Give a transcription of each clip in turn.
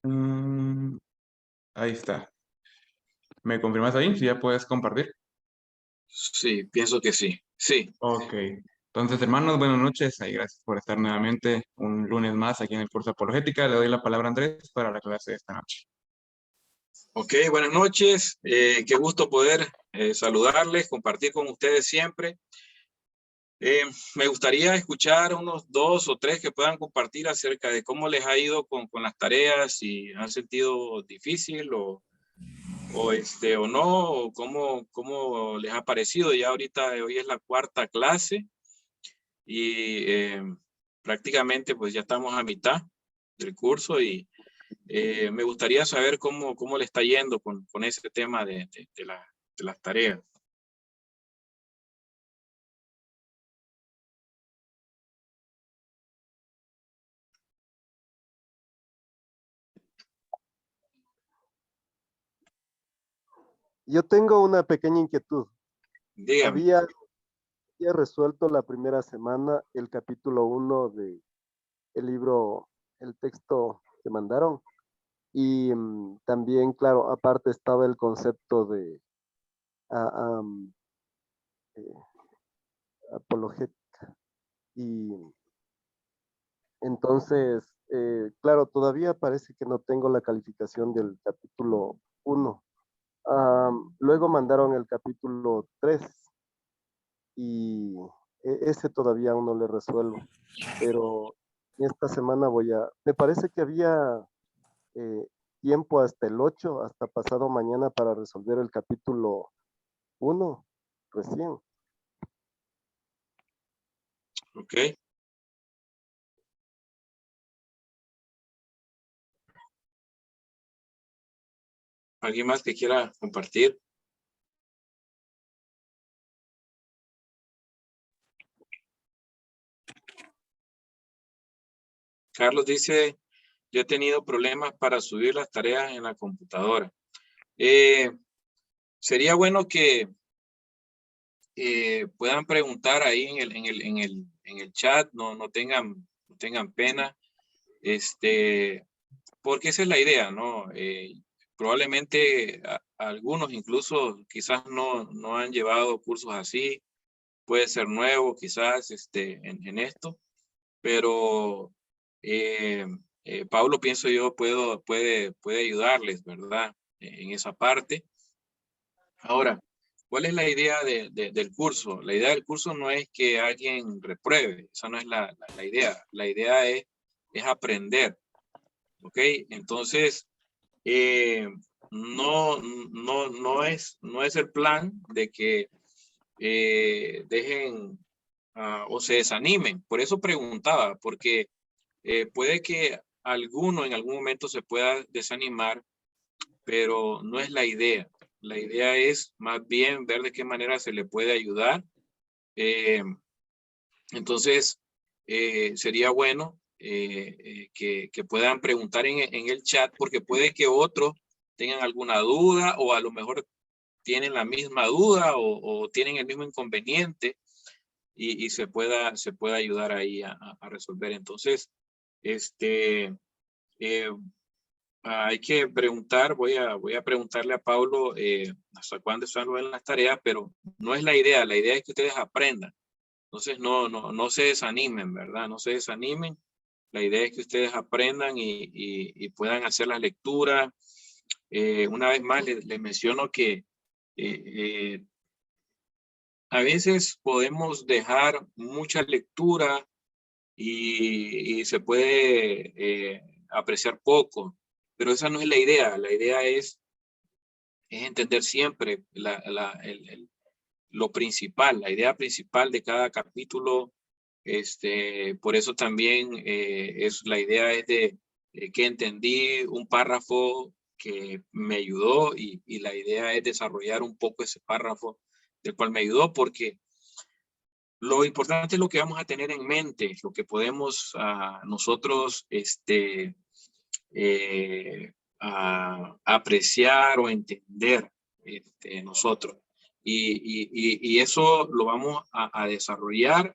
Mm, ahí está. ¿Me confirmas ahí? Si ya puedes compartir. Sí, pienso que sí. Sí. Ok. Entonces, hermanos, buenas noches. Ahí gracias por estar nuevamente un lunes más aquí en el curso de Apologética. Le doy la palabra a Andrés para la clase de esta noche. Ok, buenas noches. Qué gusto poder saludarles, compartir con ustedes siempre. Me gustaría escuchar unos 2 o 3 que puedan compartir acerca de cómo les ha ido con las tareas, si han sentido difícil o no, o cómo les ha parecido. Ya ahorita, hoy es la 4ª clase y prácticamente pues ya estamos a mitad del curso y me gustaría saber cómo le está yendo con ese tema de las tareas. Yo tengo una pequeña inquietud. Dígame. Había resuelto la primera semana el capítulo 1 de el libro, el texto que mandaron. Y también, claro, aparte estaba el concepto de eh, apologética. Y entonces, claro, todavía parece que no tengo la calificación del capítulo 1. Luego mandaron el capítulo 3 y ese todavía aún no le resuelvo, pero esta semana me parece que había eh, tiempo hasta el 8, hasta pasado mañana para resolver el capítulo 1 recién. Ok. ¿Alguien más que quiera compartir? Carlos dice, yo he tenido problemas para subir las tareas en la computadora. Sería bueno que puedan preguntar ahí en el chat, no tengan pena, porque esa es la idea, ¿no? Probablemente algunos incluso quizás no han llevado cursos así, puede ser nuevo quizás en esto, pero Pablo, pienso yo, puede ayudarles, ¿verdad? En esa parte. Ahora, ¿cuál es la idea del curso? La idea del curso no es que alguien repruebe, esa no es la idea. La idea es aprender, ¿ok? Entonces, no es el plan de que dejen o se desanimen. Por eso preguntaba, porque puede que alguno en algún momento se pueda desanimar, pero no es la idea. La idea es más bien ver de qué manera se le puede ayudar. Entonces, sería bueno que puedan preguntar en el chat, porque puede que otros tengan alguna duda o a lo mejor tienen la misma duda o tienen el mismo inconveniente y se pueda ayudar ahí a resolver. Entonces, hay que preguntar, voy a preguntarle a Pablo hasta cuándo están en las tareas, pero no es la idea es que ustedes aprendan. Entonces no se desanimen, ¿verdad? No se desanimen. La idea es que ustedes aprendan y puedan hacer las lecturas. Una vez más les menciono que a veces podemos dejar mucha lectura y se puede apreciar poco, pero esa no es la idea. La idea es entender siempre lo principal, la idea principal de cada capítulo. Por eso también la idea es de que entendí un párrafo que me ayudó y la idea es desarrollar un poco ese párrafo del cual me ayudó, porque lo importante es lo que vamos a tener en mente, lo que podemos nosotros apreciar o entender nosotros. Y eso lo vamos a desarrollar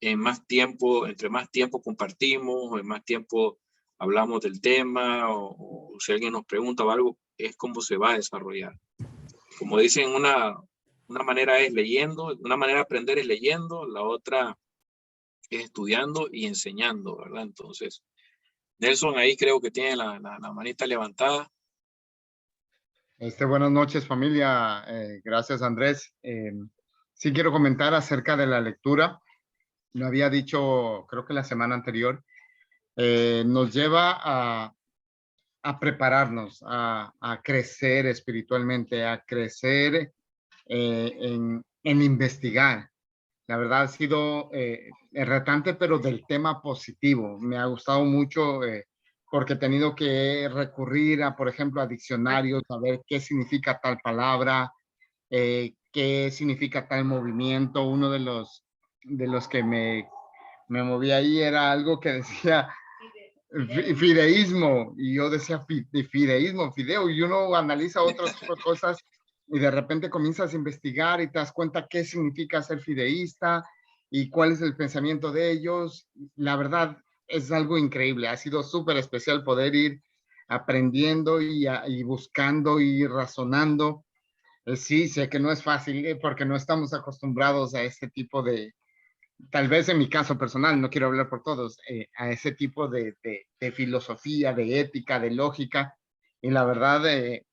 en más tiempo, entre más tiempo compartimos, en más tiempo hablamos del tema o si alguien nos pregunta o algo, es cómo se va a desarrollar. Como dicen, una manera es leyendo, una manera de aprender es leyendo, la otra es estudiando y enseñando, ¿verdad? Entonces, Nelson ahí creo que tiene la manita levantada. Buenas noches, familia. Gracias, Andrés. Sí quiero comentar acerca de la lectura. Lo había dicho, creo que la semana anterior. Nos lleva a prepararnos, a crecer espiritualmente, a crecer en investigar. La verdad ha sido retante, pero del tema positivo. Me ha gustado mucho porque he tenido que recurrir a, por ejemplo, a diccionarios, a ver qué significa tal palabra, qué significa tal movimiento. Uno de los que me moví ahí era algo que decía fideísmo, y yo decía fideísmo, fideo, y uno analiza otras cosas y de repente comienzas a investigar y te das cuenta qué significa ser fideísta y cuál es el pensamiento de ellos. La verdad es algo increíble, ha sido súper especial poder ir aprendiendo y buscando y razonando. Sí, sé que no es fácil porque no estamos acostumbrados a este tipo de, tal vez en mi caso personal, no quiero hablar por todos, a ese tipo de filosofía, de ética, de lógica. Y la verdad,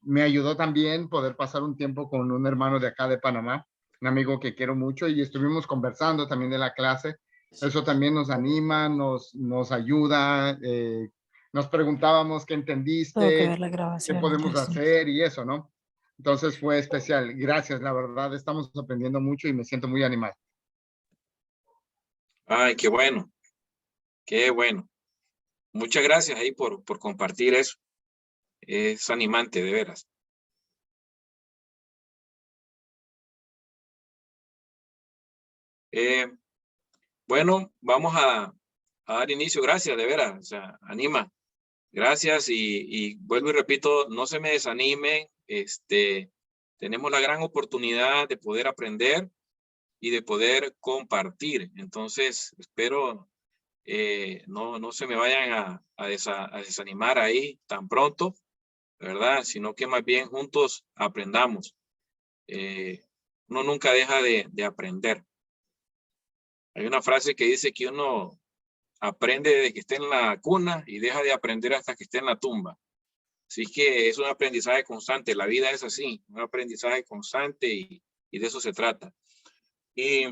me ayudó también poder pasar un tiempo con un hermano de acá de Panamá, un amigo que quiero mucho, y estuvimos conversando también de la clase. Eso también nos anima, nos ayuda. Nos preguntábamos qué Tengo que entendiste, ver la qué grabación podemos antes. Sí. hacer y eso, ¿no? Entonces fue especial. Gracias, la verdad, estamos aprendiendo mucho y me siento muy animado. Ay, qué bueno, qué bueno. Muchas gracias ahí por compartir eso. Es animante, de veras. Bueno, vamos a dar inicio. Gracias, de veras. O sea, anima. Gracias y vuelvo y repito, no se me desanimen. Tenemos la gran oportunidad de poder aprender y de poder compartir. Entonces, espero no se me vayan a desanimar ahí tan pronto, ¿verdad? Sino que más bien juntos aprendamos. Uno nunca deja de aprender. Hay una frase que dice que uno aprende desde que esté en la cuna y deja de aprender hasta que esté en la tumba. Así que es un aprendizaje constante. La vida es así, un aprendizaje constante y de eso se trata. Y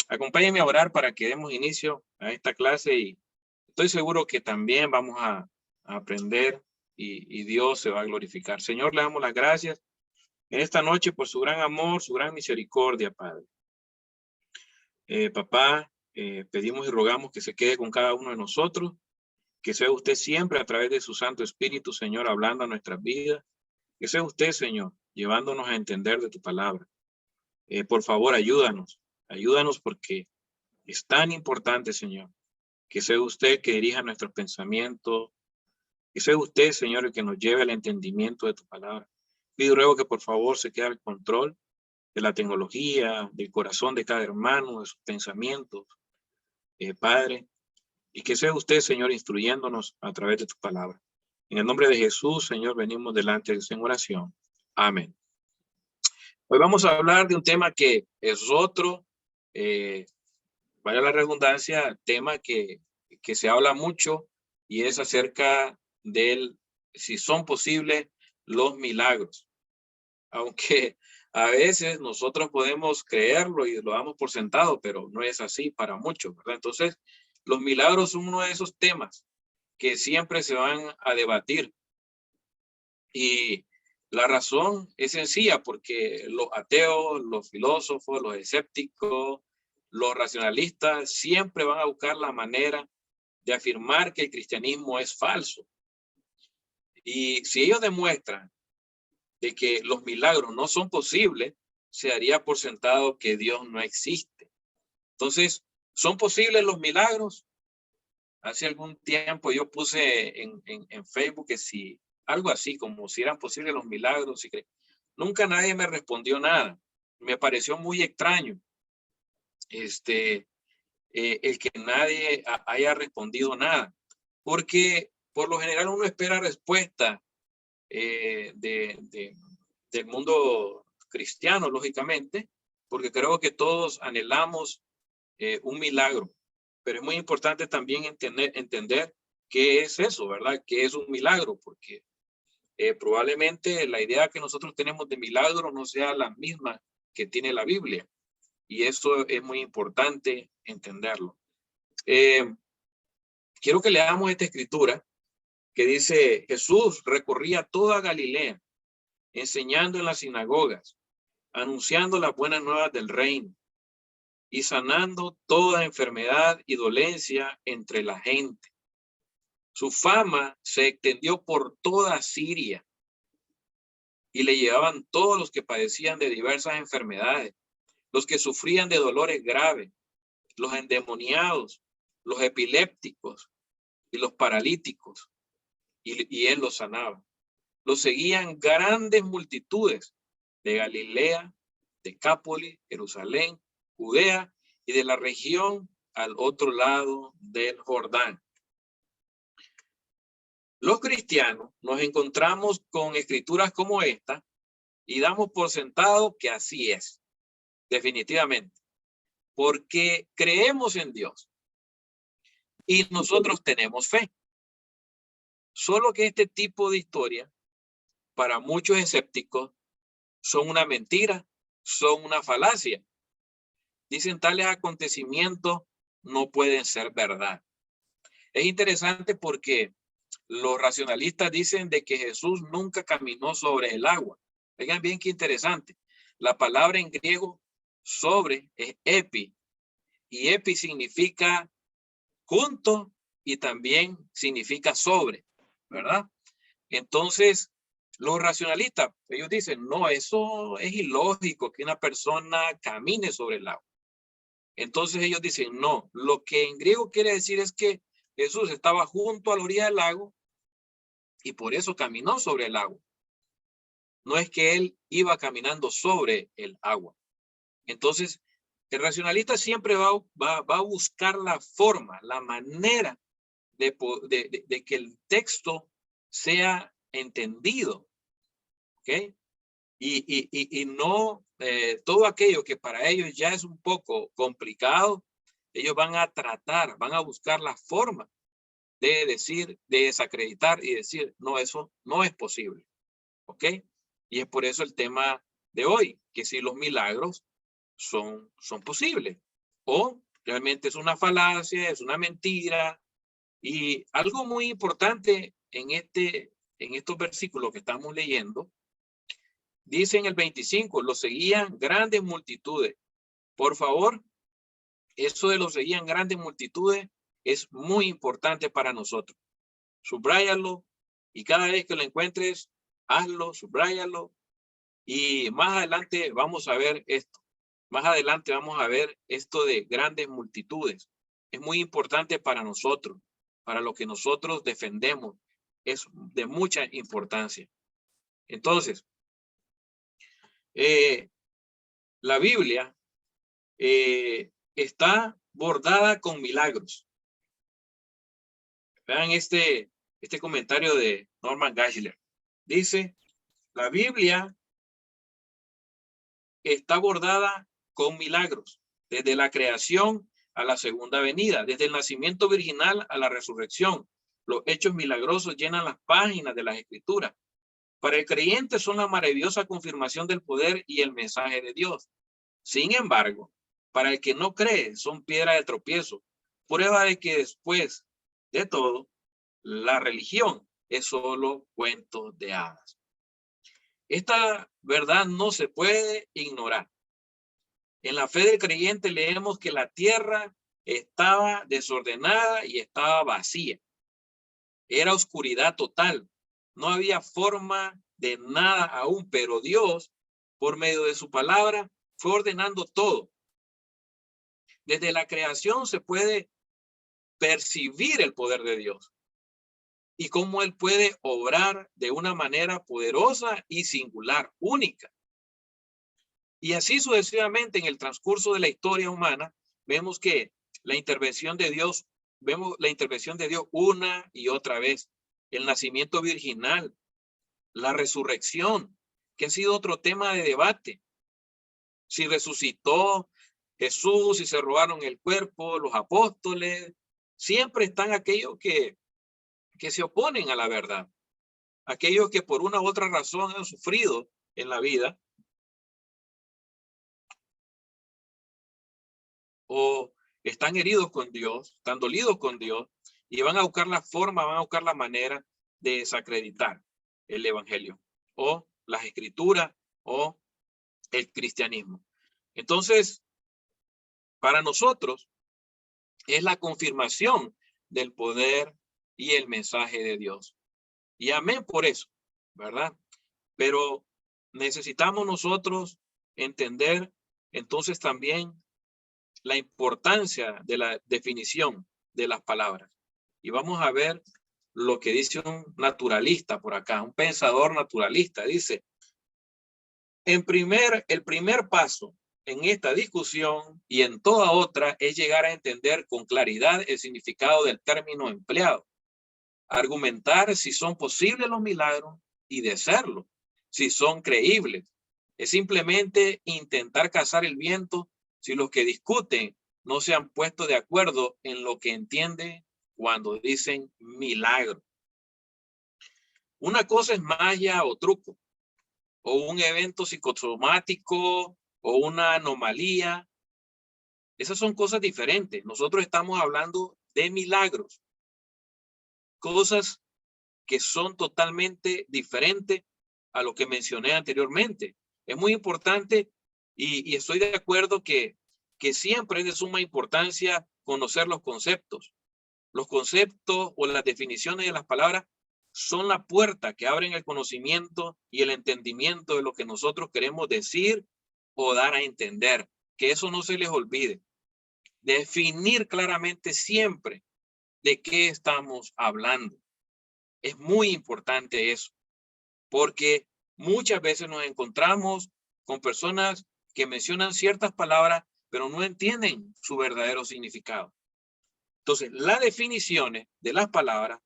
acompáñenme a orar para que demos inicio a esta clase y estoy seguro que también vamos a aprender y Dios se va a glorificar. Señor, le damos las gracias en esta noche por su gran amor, su gran misericordia, Padre. Papá, pedimos y rogamos que se quede con cada uno de nosotros, que sea usted siempre a través de su Santo Espíritu, Señor, hablando a nuestras vidas, que sea usted, Señor, llevándonos a entender de tu palabra. Por favor, ayúdanos porque es tan importante, Señor, que sea usted que dirija nuestros pensamientos, que sea usted, Señor, el que nos lleve al entendimiento de tu palabra. Pido y ruego que por favor se quede al control de la tecnología, del corazón de cada hermano, de sus pensamientos, Padre, y que sea usted, Señor, instruyéndonos a través de tu palabra. En el nombre de Jesús, Señor, venimos delante de usted en oración. Amén. Hoy vamos a hablar de un tema que es otro, vaya la redundancia, tema que se habla mucho y es acerca del si son posibles los milagros. Aunque a veces nosotros podemos creerlo y lo damos por sentado, pero no es así para muchos, ¿verdad? Entonces, los milagros son uno de esos temas que siempre se van a debatir. Y la razón es sencilla, porque los ateos, los filósofos, los escépticos, los racionalistas siempre van a buscar la manera de afirmar que el cristianismo es falso. Y si ellos demuestran de que los milagros no son posibles, se daría por sentado que Dios no existe. Entonces, ¿son posibles los milagros? Hace algún tiempo yo puse en Facebook que si, algo así, como si eran posibles los milagros. Nunca nadie me respondió nada. Me pareció muy extraño el que nadie haya respondido nada. Porque por lo general uno espera respuesta del mundo cristiano, lógicamente, porque creo que todos anhelamos un milagro, pero es muy importante también entender qué es eso, ¿verdad? ¿Qué es un milagro? Porque probablemente la idea que nosotros tenemos de milagro no sea la misma que tiene la Biblia, y eso es muy importante entenderlo. Quiero que leamos esta escritura que dice: Jesús recorría toda Galilea, enseñando en las sinagogas, anunciando las buenas nuevas del reino y sanando toda enfermedad y dolencia entre la gente. Su fama se extendió por toda Siria y le llevaban todos los que padecían de diversas enfermedades, los que sufrían de dolores graves, los endemoniados, los epilépticos y los paralíticos, y él los sanaba. Los seguían grandes multitudes de Galilea, Decápolis, Jerusalén, Judea y de la región al otro lado del Jordán. Los cristianos nos encontramos con escrituras como esta y damos por sentado que así es, definitivamente, porque creemos en Dios y nosotros tenemos fe. Solo que este tipo de historia, para muchos escépticos, son una mentira, son una falacia. Dicen, tales acontecimientos no pueden ser verdad. Es interesante porque los racionalistas dicen de que Jesús nunca caminó sobre el agua. Vean bien qué interesante. La palabra en griego sobre es epi, y epi significa junto y también significa sobre, ¿verdad? Entonces, los racionalistas, ellos dicen, no, eso es ilógico que una persona camine sobre el agua. Entonces ellos dicen, no, lo que en griego quiere decir es que Jesús estaba junto a la orilla del lago y por eso caminó sobre el agua. No es que él iba caminando sobre el agua. Entonces, el racionalista siempre va a buscar la forma, la manera de que el texto sea entendido, ¿ok? Y no todo aquello que para ellos ya es un poco complicado, ellos van a tratar, van a buscar la forma de decir, de desacreditar y decir, no, eso no es posible, ¿ok? Y es por eso el tema de hoy, que si los milagros son posibles o realmente es una falacia, es una mentira. Y algo muy importante en estos versículos que estamos leyendo, dice en el 25, lo seguían grandes multitudes. Por favor, eso de lo seguían grandes multitudes es muy importante para nosotros. Subráyalo y cada vez que lo encuentres, hazlo, subráyalo. Y más adelante vamos a ver esto. Más adelante vamos a ver esto de grandes multitudes. Es muy importante para nosotros, para lo que nosotros defendemos. Es de mucha importancia. Entonces, la Biblia está bordada con milagros. Vean este comentario de Norman Geisler. Dice, la Biblia está bordada con milagros, desde la creación a la segunda venida, desde el nacimiento virginal a la resurrección. Los hechos milagrosos llenan las páginas de las Escrituras. Para el creyente son la maravillosa confirmación del poder y el mensaje de Dios. Sin embargo, para el que no cree, son piedra de tropiezo, prueba de que después de todo, la religión es solo cuento de hadas. Esta verdad no se puede ignorar. En la fe del creyente leemos que la tierra estaba desordenada y estaba vacía. Era oscuridad total. No había forma de nada aún, pero Dios, por medio de su palabra, fue ordenando todo. Desde la creación se puede percibir el poder de Dios y cómo Él puede obrar de una manera poderosa y singular, única. Y así sucesivamente en el transcurso de la historia humana, vemos que la intervención de Dios, vemos la intervención de Dios una y otra vez. el nacimiento virginal, la resurrección, que ha sido otro tema de debate. Si resucitó Jesús, si se robaron el cuerpo, los apóstoles, siempre están aquellos que se oponen a la verdad. Aquellos que por una u otra razón han sufrido en la vida o están heridos con Dios, están dolidos con Dios y van a buscar la forma, van a buscar la manera de desacreditar el evangelio o las escrituras o el cristianismo. Entonces, para nosotros es la confirmación del poder y el mensaje de Dios. Y amén por eso, ¿verdad? Pero necesitamos nosotros entender entonces también la importancia de la definición de las palabras. Y vamos a ver lo que dice un naturalista por acá, un pensador naturalista. Dice, el primer paso en esta discusión y en toda otra es llegar a entender con claridad el significado del término empleado. Argumentar si son posibles los milagros y de serlo, si son creíbles. Es simplemente intentar cazar el viento si los que discuten no se han puesto de acuerdo en lo que entienden cuando dicen milagro. Una cosa es magia o truco, o un evento psicosomático, o una anomalía. Esas son cosas diferentes. Nosotros estamos hablando de milagros. Cosas que son totalmente diferentes a lo que mencioné anteriormente. Es muy importante y estoy de acuerdo que siempre es de suma importancia conocer los conceptos. Los conceptos o las definiciones de las palabras son la puerta que abren el conocimiento y el entendimiento de lo que nosotros queremos decir o dar a entender. Que eso no se les olvide. Definir claramente siempre de qué estamos hablando. Es muy importante eso, porque muchas veces nos encontramos con personas que mencionan ciertas palabras, pero no entienden su verdadero significado. Entonces, las definiciones de las palabras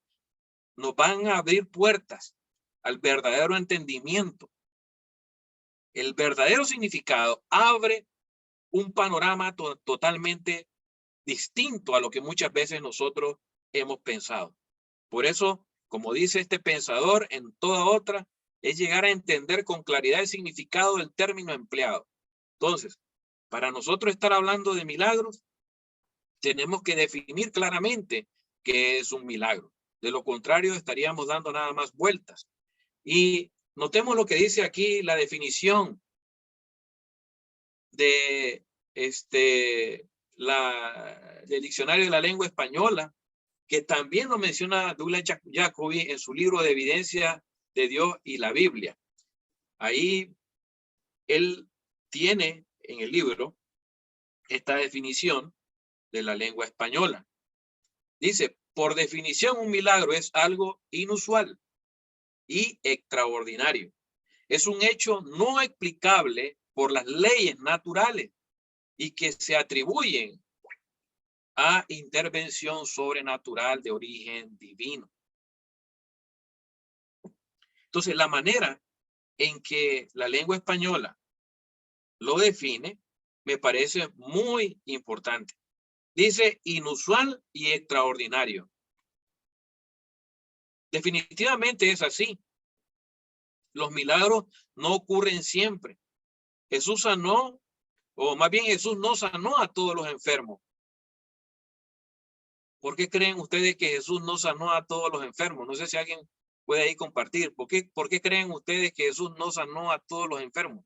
nos van a abrir puertas al verdadero entendimiento. El verdadero significado abre un panorama totalmente distinto a lo que muchas veces nosotros hemos pensado. Por eso, como dice este pensador, en toda otra, es llegar a entender con claridad el significado del término empleado. Entonces, para nosotros estar hablando de milagros, tenemos que definir claramente qué es un milagro. De lo contrario, estaríamos dando nada más vueltas. Y notemos lo que dice aquí la definición de del diccionario de la lengua española, que también lo menciona Douglas Jacobi en su libro de Evidencia de Dios y la Biblia. Ahí él tiene en el libro esta definición de la lengua española. Dice, por definición, un milagro es algo inusual y extraordinario. Es un hecho no explicable por las leyes naturales y que se atribuyen a intervención sobrenatural de origen divino. Entonces, la manera en que la lengua española lo define me parece muy importante. Dice inusual y extraordinario. Definitivamente es así. Los milagros no ocurren siempre. Jesús sanó, o más bien Jesús no sanó a todos los enfermos. ¿Por qué creen ustedes que Jesús no sanó a todos los enfermos? No sé si alguien puede ahí compartir. ¿Por qué creen ustedes que Jesús no sanó a todos los enfermos?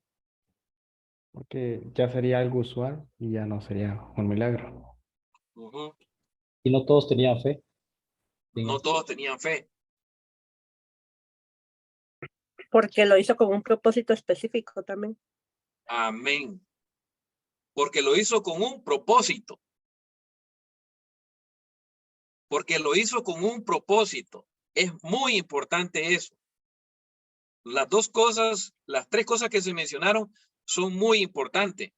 Porque ya sería algo usual y ya no sería un milagro. Uh-huh. Y no todos tenían fe. No todos tenían fe. Porque lo hizo con un propósito específico también. Amén. Porque lo hizo con un propósito. Porque lo hizo con un propósito. Es muy importante eso. Las dos cosas, las tres cosas que se mencionaron son muy importantes.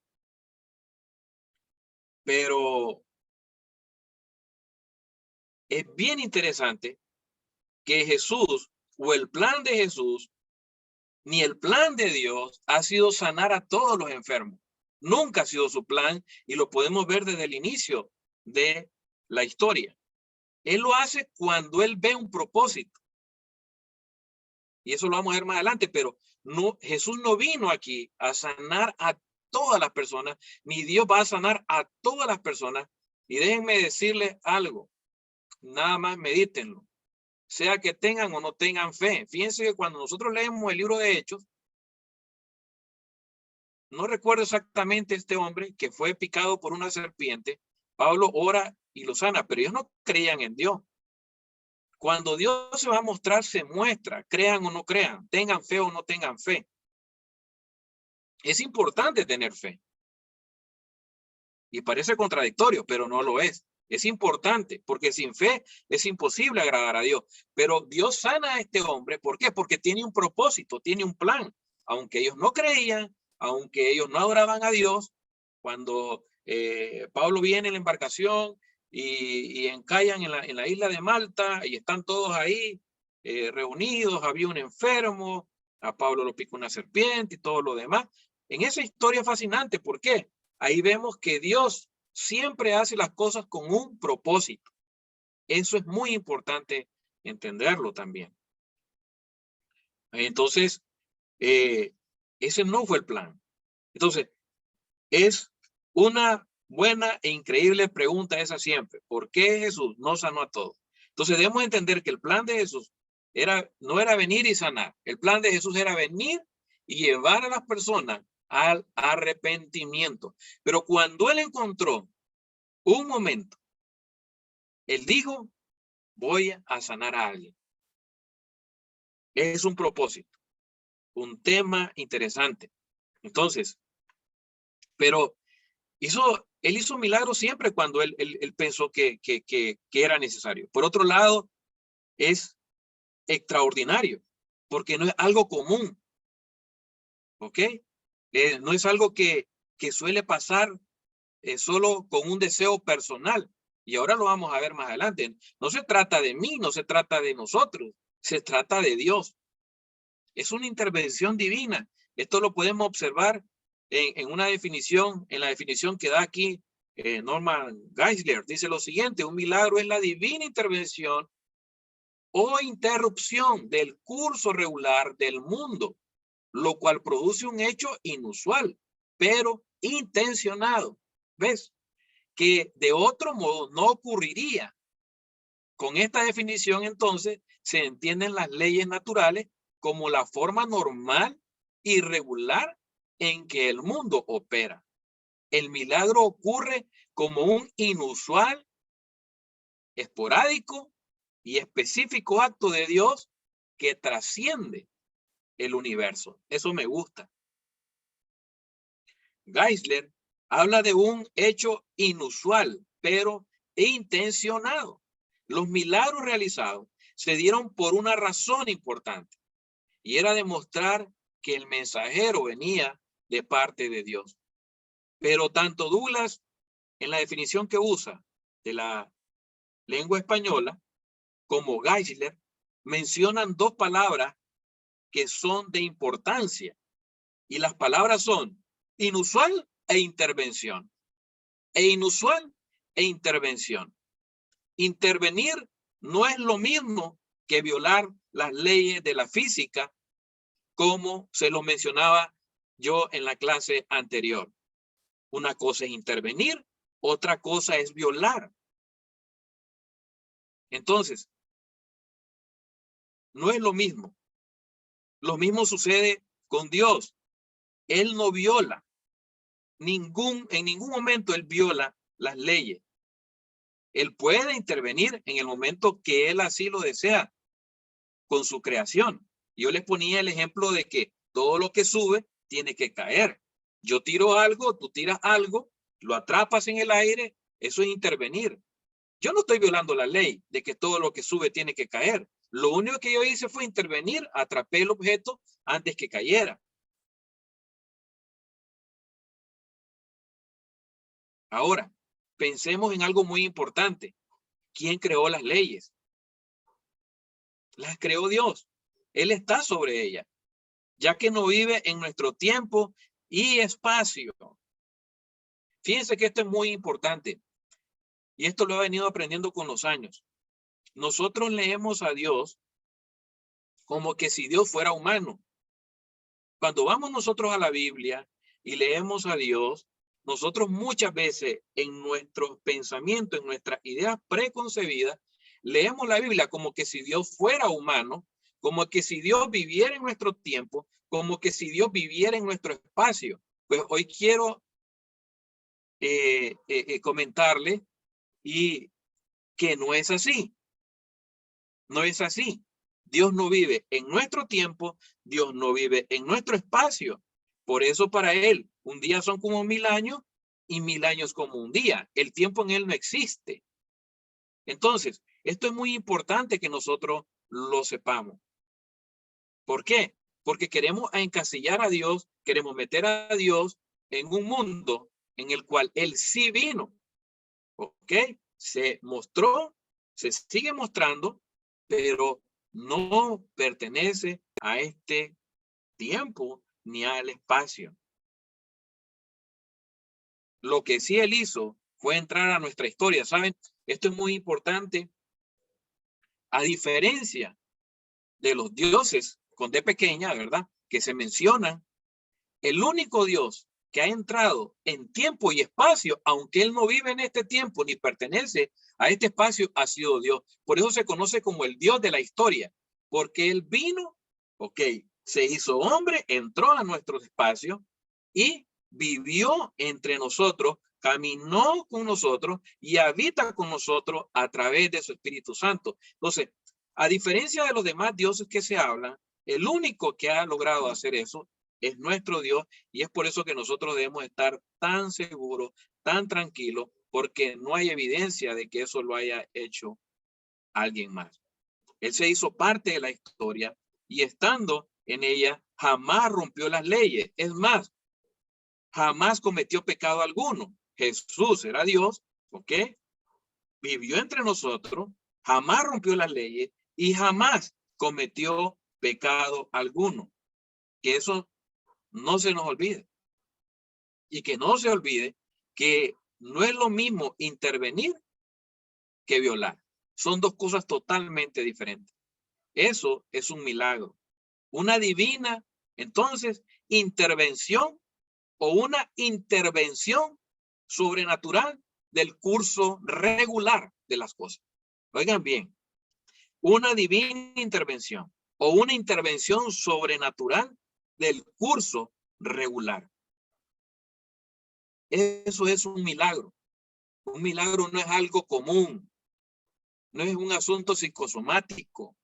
Pero es bien interesante que Jesús o el plan de Jesús ni el plan de Dios ha sido sanar a todos los enfermos. Nunca ha sido su plan y lo podemos ver desde el inicio de la historia. Él lo hace cuando él ve un propósito. Y eso lo vamos a ver más adelante, pero no, Jesús no vino aquí a sanar a todas las personas, ni Dios va a sanar a todas las personas. Y déjenme decirles algo, nada más medítenlo. Sea que tengan o no tengan fe. Fíjense que cuando nosotros leemos el libro de Hechos, no recuerdo exactamente este hombre que fue picado por una serpiente. Pablo ora y lo sana, pero ellos no creían en Dios. Cuando Dios se va a mostrar, se muestra, crean o no crean, tengan fe o no tengan fe. Es importante tener fe. Y parece contradictorio, pero no lo es. Es importante, porque sin fe es imposible agradar a Dios. Pero Dios sana a este hombre, ¿por qué? Porque tiene un propósito, tiene un plan. Aunque ellos no creían, aunque ellos no adoraban a Dios, cuando Pablo viene en la embarcación y encallan en la isla de Malta y están todos ahí reunidos, había un enfermo, a Pablo lo picó una serpiente y todo lo demás. En esa historia fascinante, ¿por qué? Ahí vemos que Dios siempre hace las cosas con un propósito. Eso es muy importante entenderlo también. Entonces, ese no fue el plan. Entonces, es una buena e increíble pregunta esa siempre. ¿Por qué Jesús no sanó a todos? Entonces, debemos entender que el plan de Jesús no era venir y sanar. El plan de Jesús era venir y llevar a las personas al arrepentimiento. Pero cuando él encontró un momento, él dijo, voy a sanar a alguien. Es un propósito, un tema interesante. Entonces, pero él hizo milagros siempre cuando él pensó que era necesario. Por otro lado, es extraordinario, porque no es algo común. ¿Ok? No es algo que suele pasar solo con un deseo personal. Y ahora lo vamos a ver más adelante. No se trata de mí, no se trata de nosotros, se trata de Dios. Es una intervención divina. Esto lo podemos observar en una definición, en la definición que da aquí Norman Geisler. Dice lo siguiente, un milagro es la divina intervención o interrupción del curso regular del mundo, lo cual produce un hecho inusual, pero intencionado. ¿Ves? Que de otro modo no ocurriría. Con esta definición, entonces, se entienden las leyes naturales como la forma normal y regular en que el mundo opera. El milagro ocurre como un inusual, esporádico y específico acto de Dios que trasciende el universo. Eso me gusta. Geisler habla de un hecho inusual, pero intencionado. Los milagros realizados se dieron por una razón importante, y era demostrar que el mensajero venía de parte de Dios. Pero tanto Douglas, en la definición que usa de la lengua española, como Geisler, mencionan dos palabras que son de importancia, y las palabras son inusual e intervención. Inusual e intervención. Intervenir no es lo mismo que violar las leyes de la física, como se lo mencionaba yo en la clase anterior. Una cosa es intervenir, otra cosa es violar. Entonces, no es lo mismo. Lo mismo sucede con Dios. Él no viola. En ningún momento él viola las leyes. Él puede intervenir en el momento que él así lo desea con su creación. Yo les ponía el ejemplo de que todo lo que sube tiene que caer. Yo tiro algo, tú tiras algo, lo atrapas en el aire, eso es intervenir. Yo no estoy violando la ley de que todo lo que sube tiene que caer. Lo único que yo hice fue intervenir, atrapé el objeto antes que cayera. Ahora, pensemos en algo muy importante. ¿Quién creó las leyes? Las creó Dios. Él está sobre ellas, ya que no vive en nuestro tiempo y espacio. Fíjense que esto es muy importante. Y esto lo he venido aprendiendo con los años. Nosotros leemos a Dios como que si Dios fuera humano. Cuando vamos nosotros a la Biblia y leemos a Dios, nosotros muchas veces en nuestros pensamientos, en nuestras ideas preconcebidas, leemos la Biblia como que si Dios fuera humano, como que si Dios viviera en nuestro tiempo, como que si Dios viviera en nuestro espacio. Pues hoy quiero comentarle y que no es así. No es así. Dios no vive en nuestro tiempo, Dios no vive en nuestro espacio. Por eso para Él, un día son como 1000 años y 1000 años como un día. El tiempo en Él no existe. Entonces, esto es muy importante que nosotros lo sepamos. ¿Por qué? Porque queremos encasillar a Dios, queremos meter a Dios en un mundo en el cual Él sí vino. ¿Ok? Se mostró, se sigue mostrando, pero no pertenece a este tiempo ni al espacio. Lo que sí Él hizo fue entrar a nuestra historia, ¿saben? Esto es muy importante. A diferencia de los dioses con D pequeña, ¿verdad? Que se mencionan, el único Dios que ha entrado en tiempo y espacio, aunque Él no vive en este tiempo ni pertenece a este espacio, ha sido Dios. Por eso se conoce como el Dios de la historia, porque Él vino, ok, se hizo hombre, entró a nuestro espacio y vivió entre nosotros, caminó con nosotros y habita con nosotros a través de su Espíritu Santo. Entonces, a diferencia de los demás dioses que se hablan, el único que ha logrado hacer eso es nuestro Dios, y es por eso que nosotros debemos estar tan seguros, tan tranquilos, porque no hay evidencia de que eso lo haya hecho alguien más. Él se hizo parte de la historia y estando en ella jamás rompió las leyes. Es más, jamás cometió pecado alguno. Jesús era Dios, ¿ok? Vivió entre nosotros, jamás rompió las leyes y jamás cometió pecado alguno. Que eso no se nos olvide. Y que no se olvide que no es lo mismo intervenir que violar. Son dos cosas totalmente diferentes. Eso es un milagro. Una divina, entonces, intervención o una intervención sobrenatural del curso regular de las cosas. Oigan bien, una divina intervención o una intervención sobrenatural del curso regular. Eso es un milagro. Un milagro no es algo común. No es un asunto psicosomático.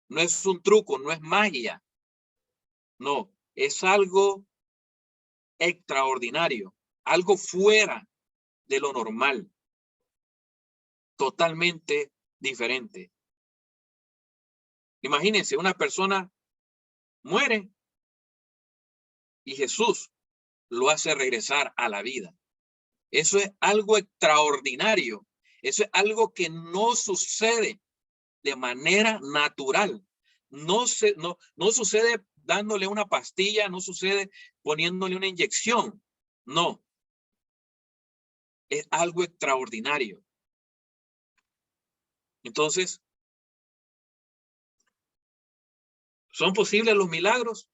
No es un truco, no es magia. No, es algo extraordinario, algo fuera de lo normal, totalmente diferente. Imagínense, una persona muere y Jesús lo hace regresar a la vida. Eso es algo extraordinario. Eso es algo que no sucede de manera natural. No sucede dándole una pastilla, no sucede poniéndole una inyección. No. Es algo extraordinario. Entonces, ¿son posibles los milagros?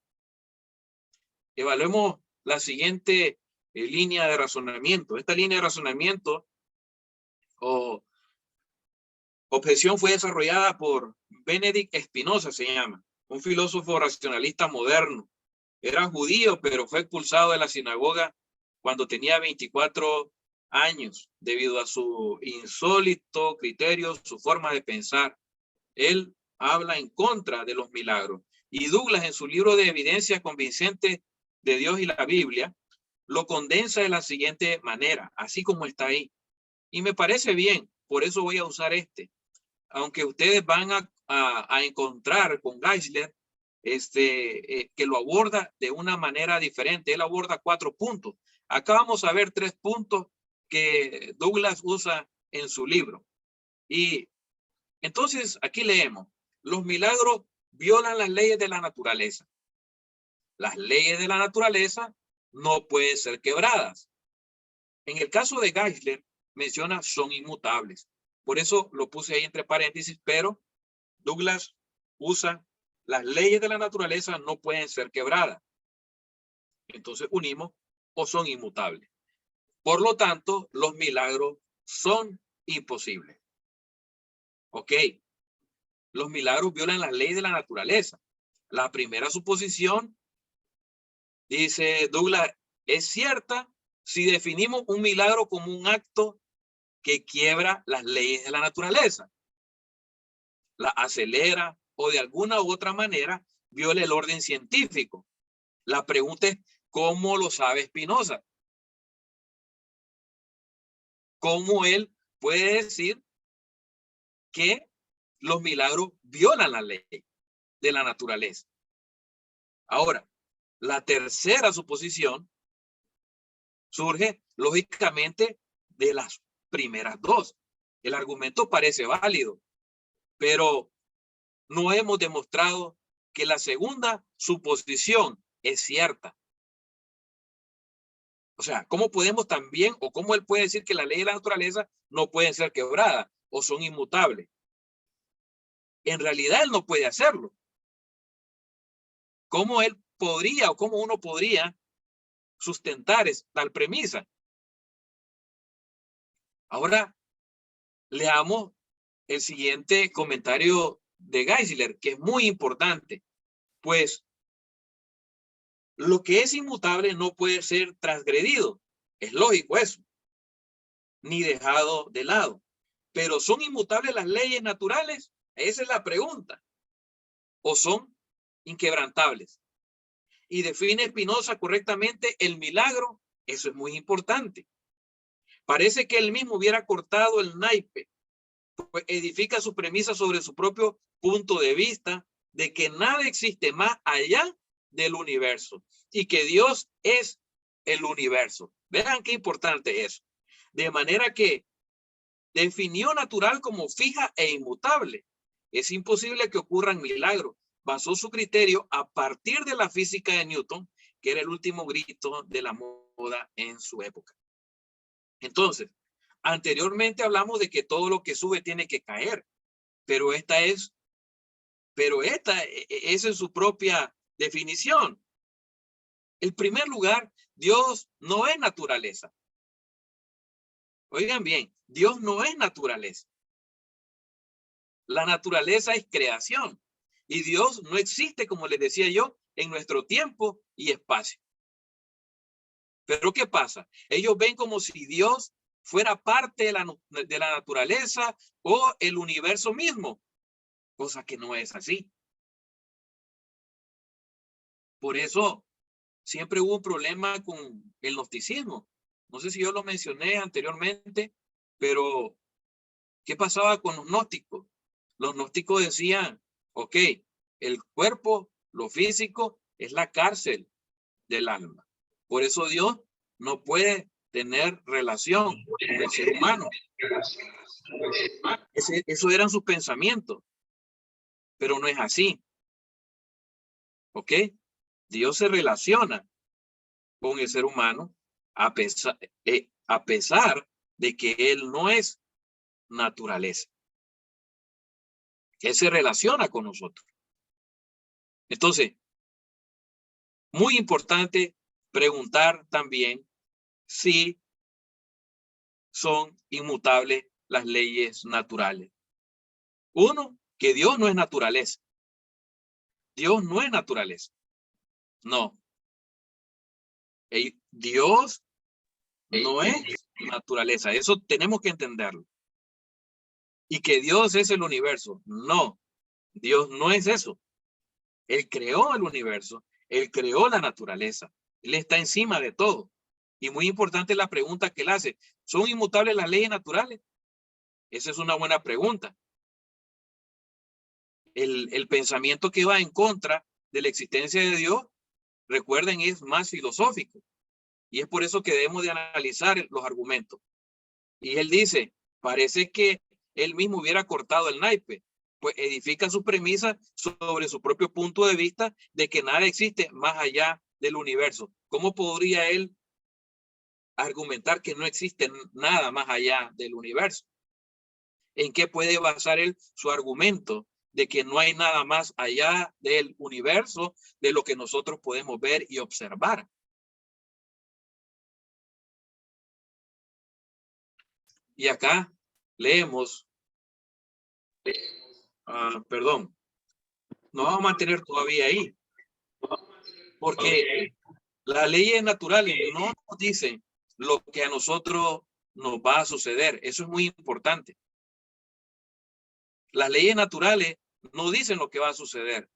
Evaluemos la siguiente línea de razonamiento. Esta línea de razonamiento o objeción fue desarrollada por Benedict Spinoza, se llama, un filósofo racionalista moderno. Era judío, pero fue expulsado de la sinagoga cuando tenía 24 años debido a su insólito criterio, su forma de pensar. Él habla en contra de los milagros. Y Douglas, en su libro de Evidencias Convincentes de Dios y la Biblia, lo condensa de la siguiente manera, así como está ahí. Y me parece bien, por eso voy a usar este. Aunque ustedes van a encontrar con Geisler que lo aborda de una manera diferente. Él aborda 4 puntos. Acá vamos a ver 3 puntos que Douglas usa en su libro. Y entonces aquí leemos. los milagros violan las leyes de la naturaleza. Las leyes de la naturaleza no pueden ser quebradas. En el caso de Geisler, menciona son inmutables. Por eso lo puse ahí entre paréntesis, pero Douglas usa las leyes de la naturaleza no pueden ser quebradas. Entonces unimos o son inmutables. Por lo tanto, los milagros son imposibles. Ok. Los milagros violan las leyes de la naturaleza. La primera suposición, dice Douglas, es cierta si definimos un milagro como un acto que quiebra las leyes de la naturaleza, la acelera o de alguna u otra manera viola el orden científico. La pregunta es, ¿cómo lo sabe Spinoza? ¿Cómo él puede decir que los milagros violan la ley de la naturaleza? Ahora, la tercera suposición surge lógicamente de las primeras dos. El argumento parece válido, pero no hemos demostrado que la segunda suposición es cierta. O sea, ¿cómo podemos también, o cómo él puede decir que las leyes de la naturaleza no pueden ser quebradas o son inmutables? En realidad él no puede hacerlo. ¿Cómo él podría o cómo uno podría sustentar tal premisa? Ahora leamos el siguiente comentario de Geisler, que es muy importante, pues lo que es inmutable no puede ser transgredido. Es lógico eso, ni dejado de lado. Pero ¿son inmutables las leyes naturales? Esa es la pregunta. ¿O son inquebrantables? Y define Spinoza correctamente el milagro. Eso es muy importante. Parece que él mismo hubiera cortado el naipe, pues edifica su premisa sobre su propio punto de vista de que nada existe más allá del universo y que Dios es el universo. Vean qué importante es. De manera que definió natural como fija e inmutable. Es imposible que ocurran milagros. Basó su criterio a partir de la física de Newton, que era el último grito de la moda en su época. Entonces, anteriormente hablamos de que todo lo que sube tiene que caer, pero esta es en su propia definición. En primer lugar, Dios no es naturaleza. Oigan bien, Dios no es naturaleza. La naturaleza es creación y Dios no existe, como les decía yo, en nuestro tiempo y espacio. Pero ¿qué pasa? Ellos ven como si Dios fuera parte de la naturaleza o el universo mismo, cosa que no es así. Por eso siempre hubo un problema con el gnosticismo. No sé si yo lo mencioné anteriormente, pero ¿qué pasaba con los gnósticos? Los gnósticos decían, ok, el cuerpo, lo físico, es la cárcel del alma. Por eso Dios no puede tener relación con el ser humano. Eso eran sus pensamientos, pero no es así. ¿Ok? Dios se relaciona con el ser humano a pesar de que Él no es naturaleza. Él se relaciona con nosotros. Entonces, muy importante preguntar también si son inmutables las leyes naturales. Uno, que Dios no es naturaleza. Dios no es naturaleza. No. Dios no es naturaleza. Eso tenemos que entenderlo. Y que Dios es el universo. No. Dios no es eso. Él creó el universo. Él creó la naturaleza. Él está encima de todo. Y muy importante la pregunta que él hace. ¿Son inmutables las leyes naturales? Esa es una buena pregunta. El pensamiento que va en contra de la existencia de Dios, recuerden, es más filosófico. Y es por eso que debemos de analizar los argumentos. Y él dice, parece que él mismo hubiera cortado el naipe, pues edifica su premisa sobre su propio punto de vista de que nada existe más allá del universo. ¿Cómo podría él argumentar que no existe nada más allá del universo? ¿En qué puede basar él su argumento de que no hay nada más allá del universo de lo que nosotros podemos ver y observar? Y acá leemos, perdón, nos vamos a mantener todavía ahí, porque las leyes naturales no nos dicen lo que a nosotros nos va a suceder. Eso es muy importante. Las leyes naturales no dicen lo que va a suceder.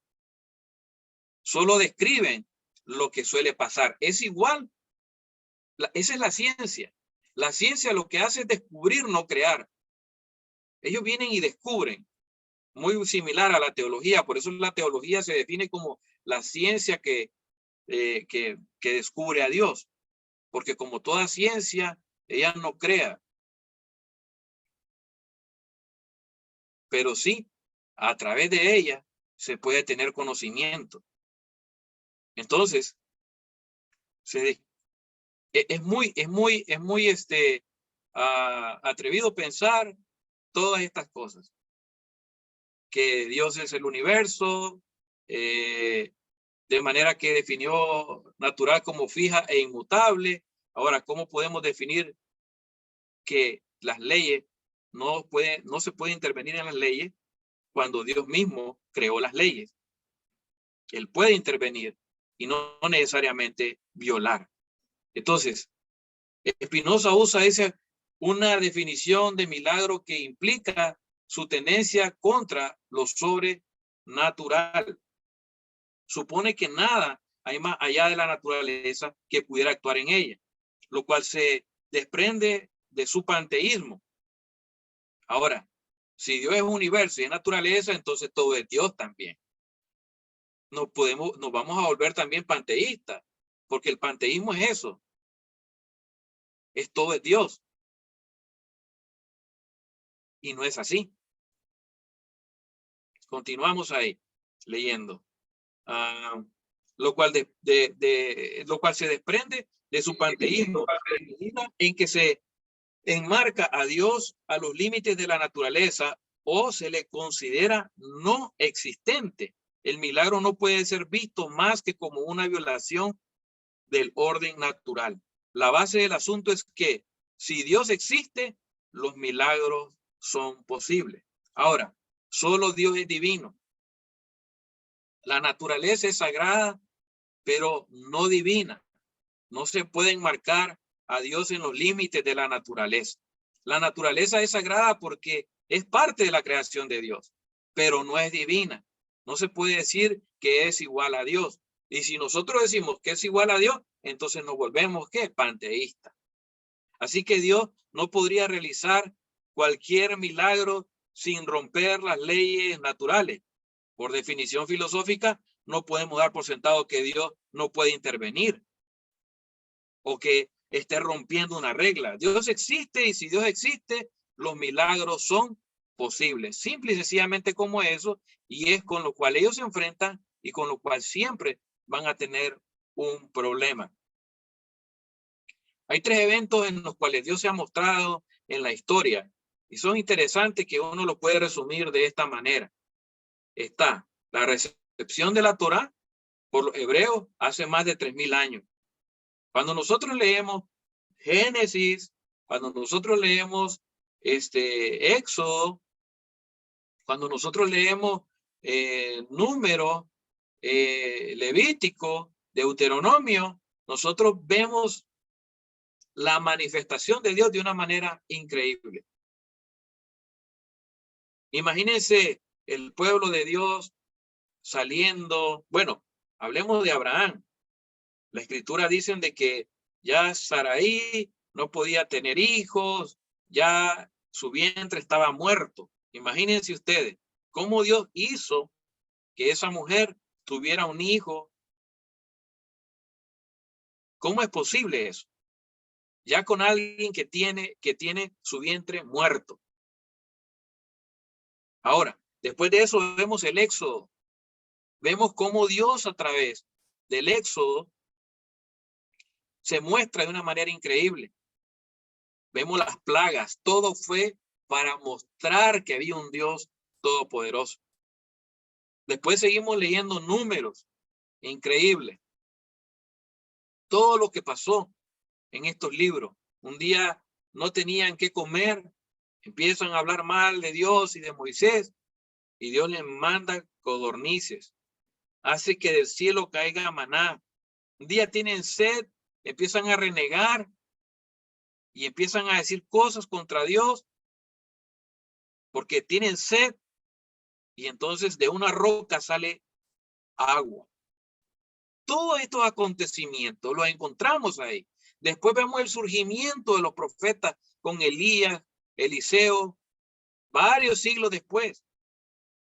Solo describen lo que suele pasar. Es igual. Esa es la ciencia. La ciencia lo que hace es descubrir, no crear. Ellos vienen y descubren. Muy similar a la teología. Por eso la teología se define como la ciencia que descubre a Dios. Porque como toda ciencia, ella no crea. Pero sí, a través de ella se puede tener conocimiento. Entonces, es muy atrevido pensar todas estas cosas. Que Dios es el universo, de manera que definió natural como fija e inmutable. Ahora, ¿cómo podemos definir que las leyes no se puede intervenir en las leyes cuando Dios mismo creó las leyes? Él puede intervenir y no necesariamente violar. Entonces, Spinoza usa una definición de milagro que implica su tendencia contra lo sobrenatural. Supone que nada hay más allá de la naturaleza que pudiera actuar en ella, lo cual se desprende de su panteísmo. Ahora, si Dios es universo y es naturaleza, entonces todo es Dios también. Nos vamos a volver también panteístas, porque el panteísmo es eso. Es todo es Dios. Y no es así. Continuamos ahí, leyendo. Lo cual se desprende de su panteísmo, en que se enmarca a Dios a los límites de la naturaleza o se le considera no existente. El milagro no puede ser visto más que como una violación del orden natural. La base del asunto es que si Dios existe, los milagros son posibles. Ahora, solo Dios es divino. La naturaleza es sagrada, pero no divina. No se puede enmarcar a Dios en los límites de la naturaleza. La naturaleza es sagrada porque es parte de la creación de Dios, pero no es divina. No se puede decir que es igual a Dios. Y si nosotros decimos que es igual a Dios, entonces nos volvemos, ¿qué? Panteístas. Así que Dios no podría realizar cualquier milagro sin romper las leyes naturales. Por definición filosófica, no podemos dar por sentado que Dios no puede intervenir o que esté rompiendo una regla. Dios existe y si Dios existe, los milagros son posibles. Simple y sencillamente como eso, y es con lo cual ellos se enfrentan y con lo cual siempre van a tener un problema. Hay 3 eventos en los cuales Dios se ha mostrado en la historia y son interesantes que uno lo puede resumir de esta manera. Está la recepción de la Torá por los hebreos hace más de 3000 años. Cuando nosotros leemos Génesis, cuando nosotros leemos Éxodo, cuando nosotros leemos Números, Levítico, Deuteronomio, nosotros vemos la manifestación de Dios de una manera increíble. Imagínense el pueblo de Dios saliendo, bueno, hablemos de Abraham. La escritura dice de que ya Sarai no podía tener hijos, ya su vientre estaba muerto. Imagínense ustedes cómo Dios hizo que esa mujer tuviera un hijo. ¿Cómo es posible eso? Ya con alguien que tiene su vientre muerto. Ahora, Después de eso vemos el Éxodo. Vemos cómo Dios a través del Éxodo se muestra de una manera increíble. Vemos las plagas. Todo fue para mostrar que había un Dios todopoderoso. Después seguimos leyendo Números. Increíble. Todo lo que pasó en estos libros. Un día no tenían qué comer. Empiezan a hablar mal de Dios y de Moisés. Y Dios les manda codornices. Hace que del cielo caiga maná. Un día tienen sed. Empiezan a renegar. Y empiezan a decir cosas contra Dios. Porque tienen sed. Y entonces de una roca sale agua. Todos estos acontecimientos los encontramos ahí. Después vemos el surgimiento de los profetas con Elías, Eliseo, varios siglos después.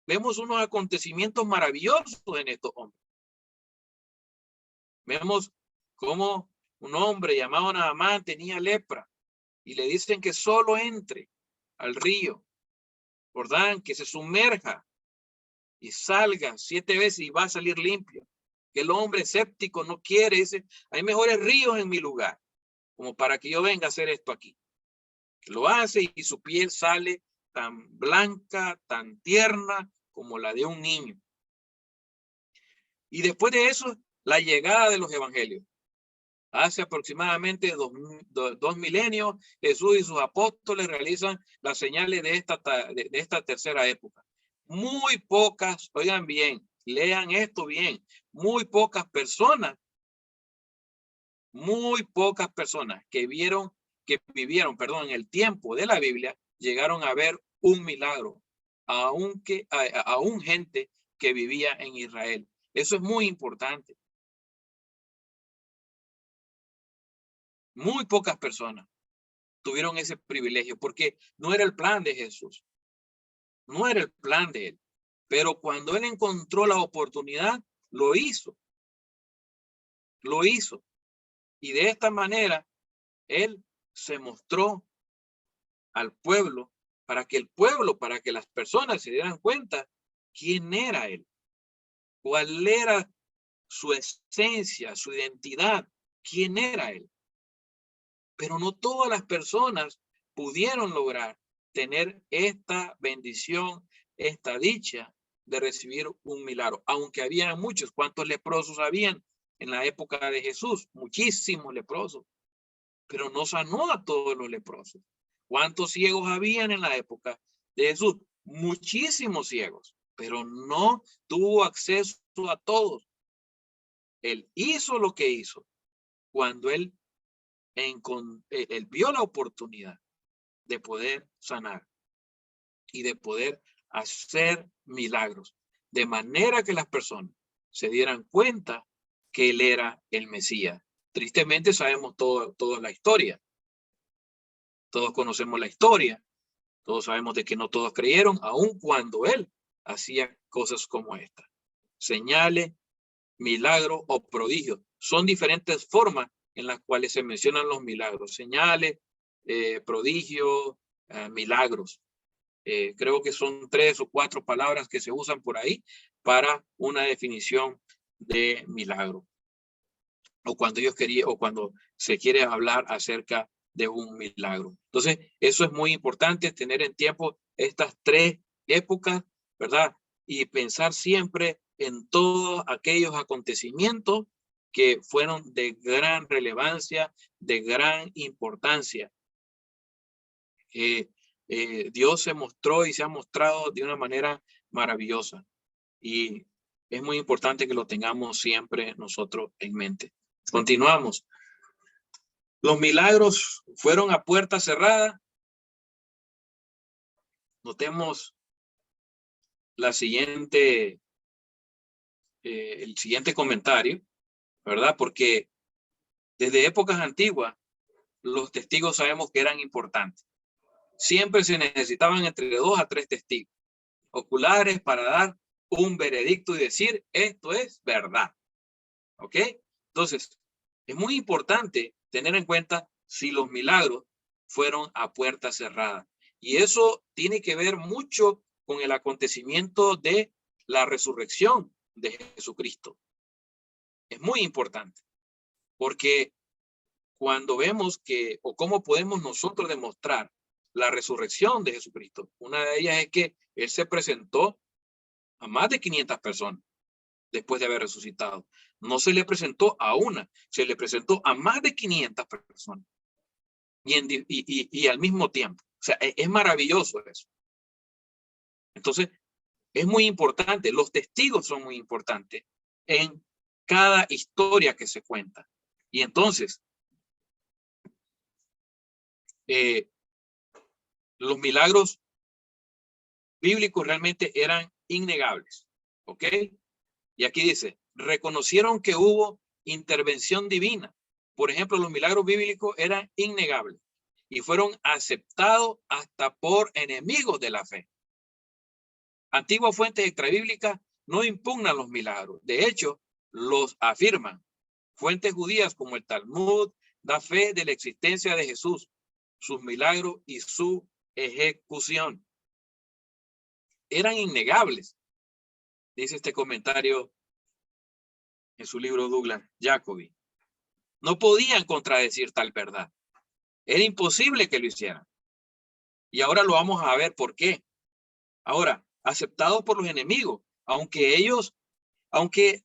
Vemos unos acontecimientos maravillosos en estos hombres. Vemos cómo un hombre llamado Naamán tenía lepra y le dicen que solo entre al río Jordán, que se sumerja y salga 7 veces y va a salir limpio. Que el hombre escéptico no quiere, dice, hay mejores ríos en mi lugar, como para que yo venga a hacer esto aquí. Lo hace y su piel sale tan blanca, tan tierna como la de un niño. Y después de eso, la llegada de los evangelios. Hace aproximadamente dos milenios, Jesús y sus apóstoles realizan las señales de esta tercera época. Muy pocas, oigan bien, lean esto bien, muy pocas personas que vivieron, en el tiempo de la Biblia, llegaron a ver un milagro, aún gente que vivía en Israel. Eso es muy importante. Muy pocas personas tuvieron ese privilegio porque no era el plan de Jesús. No era el plan de él. Pero cuando él encontró la oportunidad, lo hizo. Lo hizo. Y de esta manera, él se mostró al pueblo para que las personas se dieran cuenta quién era él. Cuál era su esencia, su identidad, quién era él. Pero no todas las personas pudieron lograr tener esta bendición, esta dicha de recibir un milagro, aunque había muchos. ¿Cuántos leprosos habían en la época de Jesús? Muchísimos leprosos, pero no sanó a todos los leprosos. ¿Cuántos ciegos habían en la época de Jesús? Muchísimos ciegos, pero no tuvo acceso a todos. Él hizo lo que hizo cuando él vio la oportunidad de poder sanar y de poder hacer milagros, de manera que las personas se dieran cuenta que él era el Mesías. Tristemente sabemos toda la historia. Todos conocemos la historia. Todos sabemos de que no todos creyeron, aun cuando él hacía cosas como esta. Señales, milagros o prodigios. Son diferentes formas en las cuales se mencionan los milagros. Señales, prodigios, milagros. Creo que son 3 o 4 palabras que se usan por ahí para una definición de milagro. O cuando se quiere hablar acerca de un milagro. Entonces, eso es muy importante, tener en tiempo estas 3 épocas, ¿verdad? Y pensar siempre en todos aquellos acontecimientos que fueron de gran relevancia, de gran importancia. Dios se mostró y se ha mostrado de una manera maravillosa. Y es muy importante que lo tengamos siempre nosotros en mente. Continuamos. Los milagros fueron a puerta cerrada. Notemos el siguiente comentario, ¿verdad? Porque desde épocas antiguas, los testigos sabemos que eran importantes. Siempre se necesitaban entre 2 a 3 testigos oculares para dar un veredicto y decir, esto es verdad. ¿Ok? Entonces, es muy importante tener en cuenta si los milagros fueron a puerta cerrada. Y eso tiene que ver mucho con el acontecimiento de la resurrección de Jesucristo. Es muy importante, porque cuando vemos que, o cómo podemos nosotros demostrar la resurrección de Jesucristo, una de ellas es que Él se presentó a más de 500 personas después de haber resucitado. No se le presentó a una, se le presentó a más de 500 personas. Y al mismo tiempo. O sea, es maravilloso eso. Entonces, es muy importante. Los testigos son muy importantes en cada historia que se cuenta. Y entonces, los milagros bíblicos realmente eran innegables. ¿Ok? Y aquí dice, reconocieron que hubo intervención divina. Por ejemplo, los milagros bíblicos eran innegables y fueron aceptados hasta por enemigos de la fe. Antiguas fuentes extrabíblicas no impugnan los milagros. De hecho, los afirman. Fuentes judías como el Talmud da fe de la existencia de Jesús, sus milagros y su ejecución. Eran innegables, dice este comentario en su libro Douglas Jacobi. No podían contradecir tal verdad. Era imposible que lo hicieran. Y ahora lo vamos a ver por qué. Ahora, aceptados por los enemigos, aunque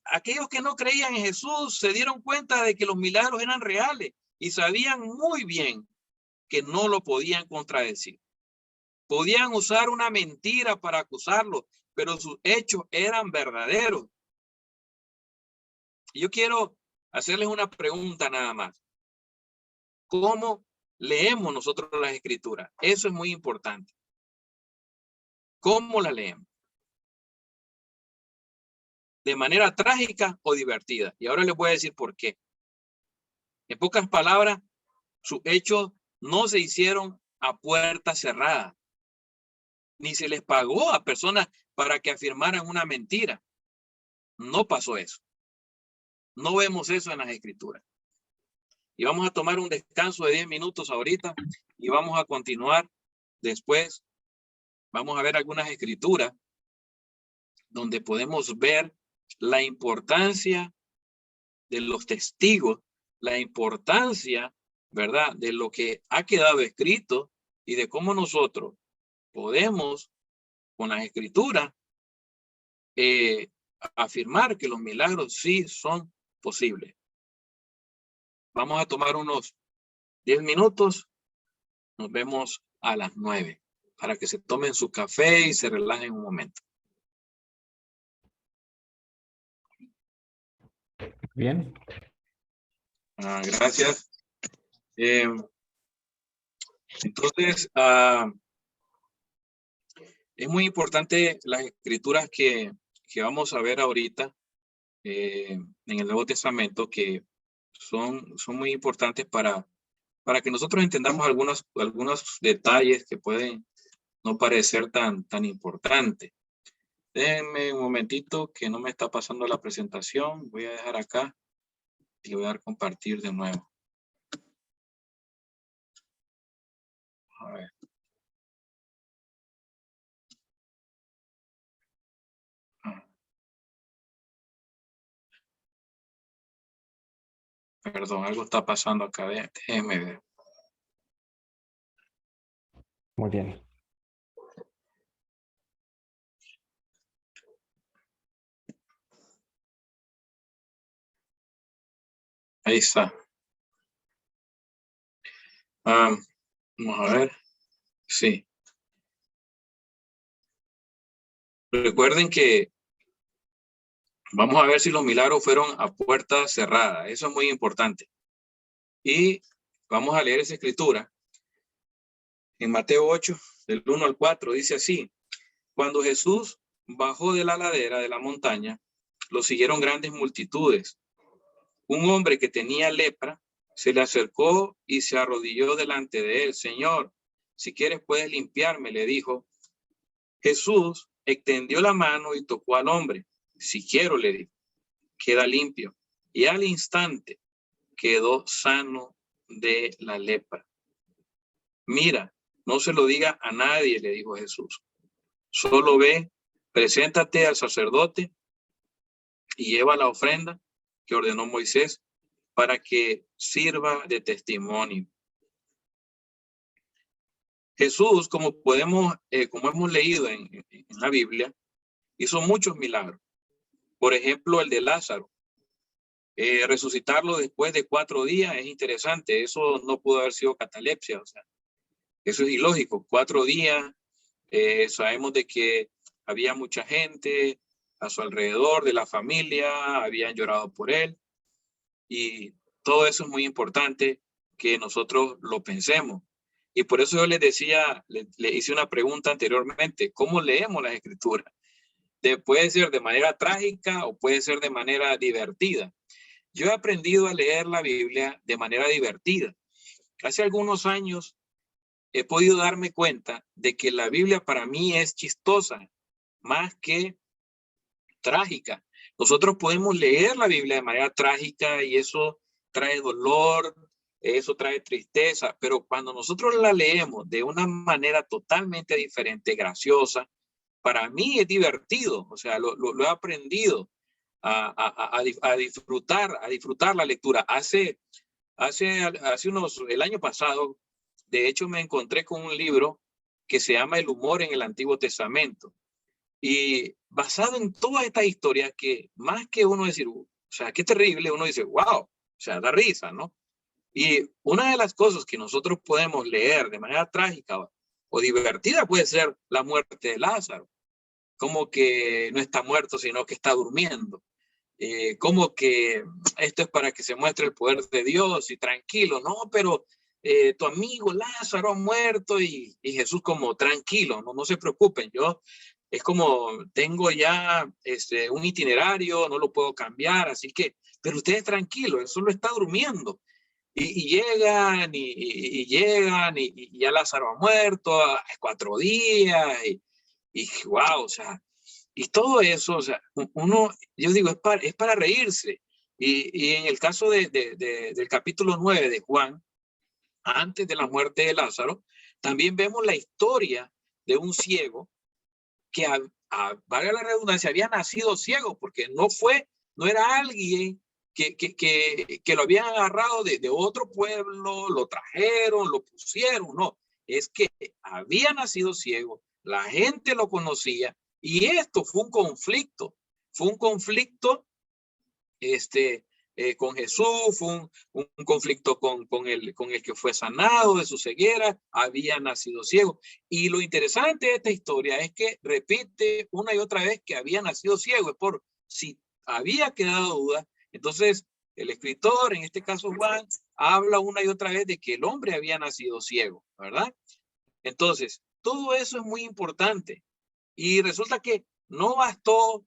aquellos que no creían en Jesús se dieron cuenta de que los milagros eran reales y sabían muy bien que no lo podían contradecir. Podían usar una mentira para acusarlo, pero sus hechos eran verdaderos. Y yo quiero hacerles una pregunta nada más. ¿Cómo leemos nosotros las escrituras? Eso es muy importante. ¿Cómo la leemos? ¿De manera trágica o divertida? Y ahora les voy a decir por qué. En pocas palabras, sus hechos no se hicieron a puerta cerrada, ni se les pagó a personas para que afirmaran una mentira. No pasó eso. No vemos eso en las escrituras. Y vamos a tomar un descanso de 10 minutos ahorita y vamos a continuar después. Vamos a ver algunas escrituras donde podemos ver la importancia de los testigos, la importancia, ¿verdad?, de lo que ha quedado escrito y de cómo nosotros podemos, con las escrituras, afirmar que los milagros sí son posibles. Vamos a tomar unos 10 minutos. Nos vemos a las 9 para que se tomen su café y se relajen un momento. Bien. Gracias. Entonces, es muy importante las escrituras que vamos a ver ahorita en el Nuevo Testamento, que son muy importantes para que nosotros entendamos algunos detalles que pueden no parecer tan importantes. Déjenme un momentito que no me está pasando la presentación. Voy a dejar acá y voy a dar compartir de nuevo. A ver. Perdón, algo está pasando acá. Déjenme ver. Muy bien. Ahí está. Vamos a ver. Sí. Recuerden que vamos a ver si los milagros fueron a puerta cerrada. Eso es muy importante. Y vamos a leer esa escritura. En Mateo 8, del 1 al 4, dice así. Cuando Jesús bajó de la ladera de la montaña, lo siguieron grandes multitudes. Un hombre que tenía lepra se le acercó y se arrodilló delante de él. Señor, si quieres puedes limpiarme, le dijo. Jesús extendió la mano y tocó al hombre. Si quiero, le dijo, queda limpio. Y al instante quedó sano de la lepra. Mira, no se lo diga a nadie, le dijo Jesús. Solo ve, preséntate al sacerdote y lleva la ofrenda que ordenó Moisés para que sirva de testimonio. Jesús, como hemos leído en la Biblia, hizo muchos milagros. Por ejemplo, el de Lázaro. Resucitarlo después de 4 días es interesante. Eso no pudo haber sido catalepsia. O sea, eso es ilógico. 4 días. Sabemos de que había mucha gente a su alrededor, de la familia, habían llorado por él. Y todo eso es muy importante que nosotros lo pensemos. Y por eso yo les decía, le hice una pregunta anteriormente, ¿cómo leemos las escrituras? Puede ser de manera trágica o puede ser de manera divertida. Yo he aprendido a leer la Biblia de manera divertida. Hace algunos años he podido darme cuenta de que la Biblia para mí es chistosa, más que trágica. Nosotros podemos leer la Biblia de manera trágica y eso trae dolor, eso trae tristeza, pero cuando nosotros la leemos de una manera totalmente diferente, graciosa, para mí es divertido. O sea, lo he aprendido a disfrutar la lectura. El año pasado, de hecho, me encontré con un libro que se llama El humor en el Antiguo Testamento. Y basado en toda esta historia, que más que uno decir, o sea, qué terrible, uno dice, wow, o sea, da risa, ¿no? Y una de las cosas que nosotros podemos leer de manera trágica o divertida puede ser la muerte de Lázaro. Como que no está muerto, sino que está durmiendo. Como que esto es para que se muestre el poder de Dios y tranquilo, no, pero tu amigo Lázaro ha muerto y Jesús como tranquilo, no se preocupen, yo es como tengo ya un itinerario, no lo puedo cambiar, así que, pero ustedes tranquilos, él solo está durmiendo. Y llegan y llegan y ya Lázaro ha muerto a 4 días y wow, o sea, y todo eso, o sea, yo digo, es para reírse. Y en el caso del capítulo 9 de Juan, antes de la muerte de Lázaro, también vemos la historia de un ciego que, valga la redundancia, había nacido ciego, porque no era alguien que lo habían agarrado de otro pueblo, lo trajeron, lo pusieron, no, es que había nacido ciego, la gente lo conocía, y esto fue un conflicto con Jesús, fue un conflicto con el que fue sanado de su ceguera, había nacido ciego. Y lo interesante de esta historia es que repite una y otra vez que había nacido ciego, es por si había quedado duda. Entonces, el escritor, en este caso Juan, habla una y otra vez de que el hombre había nacido ciego, ¿verdad? Entonces, todo eso es muy importante. Y resulta que no bastó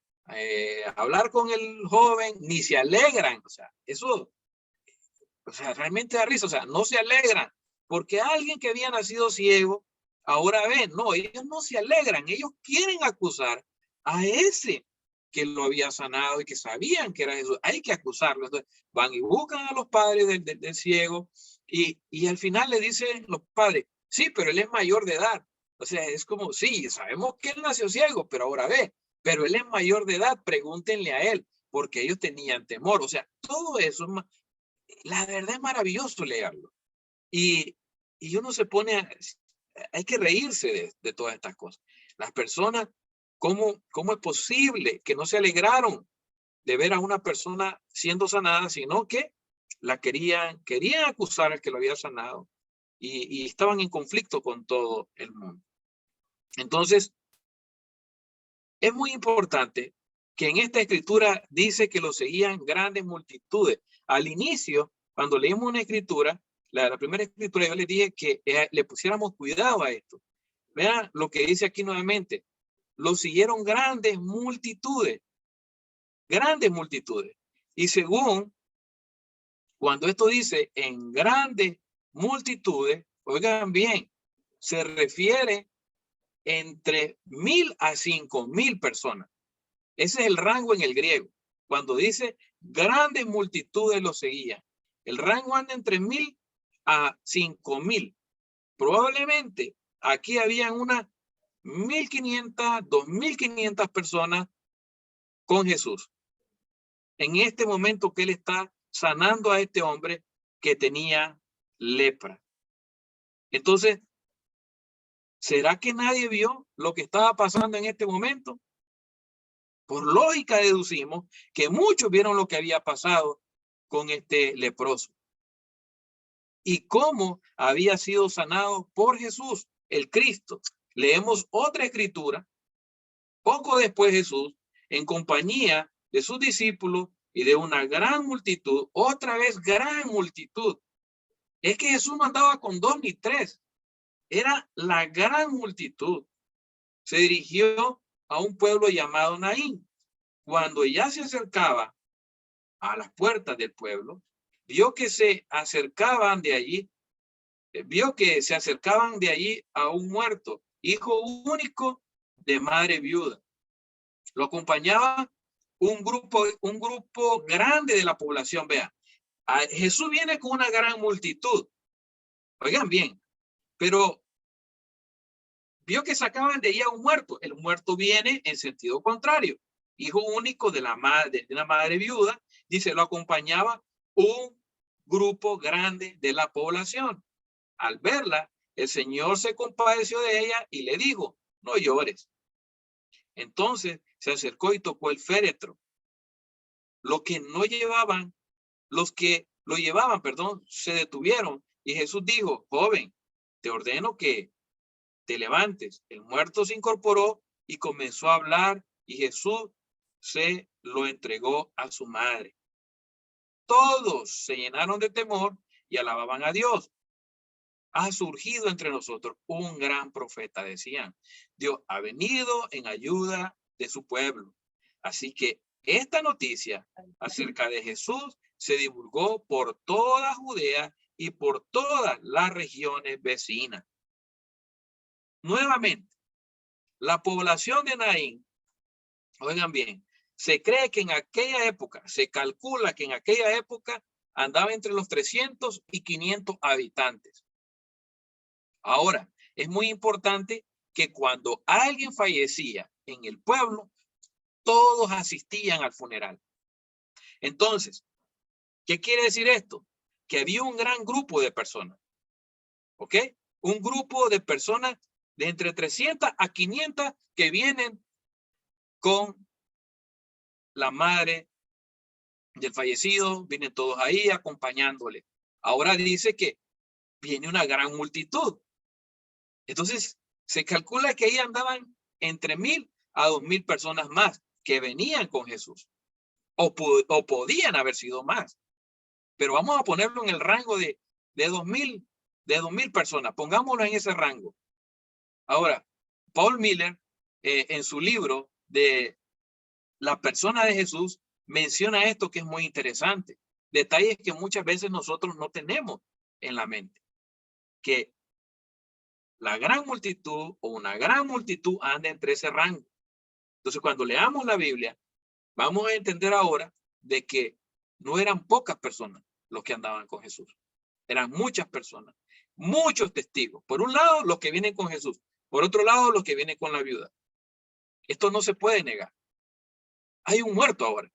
hablar con el joven, ni se alegran. O sea, eso, o sea, realmente da risa. O sea, no se alegran porque alguien que había nacido ciego ahora ve. No, ellos no se alegran. Ellos quieren acusar a ese que lo había sanado y que sabían que era Jesús. Hay que acusarlo. Entonces, van y buscan a los padres del ciego y al final le dicen los padres, sí, pero él es mayor de edad. O sea, es como, sí, sabemos que él nació ciego, pero ahora ve, pero él es mayor de edad, pregúntenle a él, porque ellos tenían temor. O sea, todo eso, la verdad es maravilloso leerlo. Y uno se pone, hay que reírse de todas estas cosas. Las personas, ¿cómo es posible que no se alegraron de ver a una persona siendo sanada, sino que la querían acusar al que lo había sanado y estaban en conflicto con todo el mundo? Entonces, es muy importante que en esta escritura dice que lo seguían grandes multitudes. Al inicio, cuando leímos una escritura, la primera escritura, yo les dije que le pusiéramos cuidado a esto. Vean lo que dice aquí nuevamente. Lo siguieron grandes multitudes. Grandes multitudes. Y según, cuando esto dice en grandes multitudes, oigan bien, se refiere entre 1,000 a 5,000 personas. Ese es el rango en el griego. Cuando dice grandes multitudes lo seguían, el rango anda entre 1,000 a 5,000. Probablemente aquí habían 1.500, 2.500 personas con Jesús. En este momento que él está sanando a este hombre que tenía lepra. Entonces, ¿será que nadie vio lo que estaba pasando en este momento? Por lógica deducimos que muchos vieron lo que había pasado con este leproso y cómo había sido sanado por Jesús, el Cristo. Leemos otra escritura. Poco después Jesús, en compañía de sus discípulos y de una gran multitud, otra vez gran multitud. Es que Jesús no andaba con 2 ni 3. Era la gran multitud. Se dirigió a un pueblo llamado Naín. Cuando ya se acercaba a las puertas del pueblo, vio que se acercaban de allí a un muerto, hijo único de madre viuda. Lo acompañaba un grupo grande de la población. Vean, Jesús viene con una gran multitud. Oigan bien, pero vio que sacaban de allí a un muerto. El muerto viene en sentido contrario. Hijo único de una madre viuda. Dice, lo acompañaba un grupo grande de la población. Al verla, el Señor se compadeció de ella y le dijo, no llores. Entonces se acercó y tocó el féretro. Los que lo llevaban, se detuvieron. Y Jesús dijo, joven, te ordeno que te levantes. El muerto se incorporó y comenzó a hablar, y Jesús se lo entregó a su madre. Todos se llenaron de temor y alababan a Dios. Ha surgido entre nosotros un gran profeta, decían. Dios ha venido en ayuda de su pueblo. Así que esta noticia acerca de Jesús se divulgó por toda Judea y por todas las regiones vecinas. Nuevamente, la población de Naín, oigan bien, se cree que en aquella época, se calcula que en aquella época andaba entre los 300 y 500 habitantes. Ahora, es muy importante que cuando alguien fallecía en el pueblo, todos asistían al funeral. Entonces, ¿qué quiere decir esto? Que había un gran grupo de personas, ¿ok? Un grupo de personas de entre 300 a 500 que vienen con la madre del fallecido, vienen todos ahí acompañándole. Ahora dice que viene una gran multitud. Entonces, se calcula que ahí andaban entre 1,000 a 2,000 personas más que venían con Jesús. O podían haber sido más. Pero vamos a ponerlo en el rango de 2,000 personas. Pongámoslo en ese rango. Ahora, Paul Miller, en su libro de La persona de Jesús, menciona esto que es muy interesante. Detalles que muchas veces nosotros no tenemos en la mente. Que la gran multitud o una gran multitud anda entre ese rango. Entonces, cuando leamos la Biblia, vamos a entender ahora de que no eran pocas personas los que andaban con Jesús. Eran muchas personas, muchos testigos. Por un lado, los que vienen con Jesús. Por otro lado, los que vienen con la viuda. Esto no se puede negar. Hay un muerto ahora.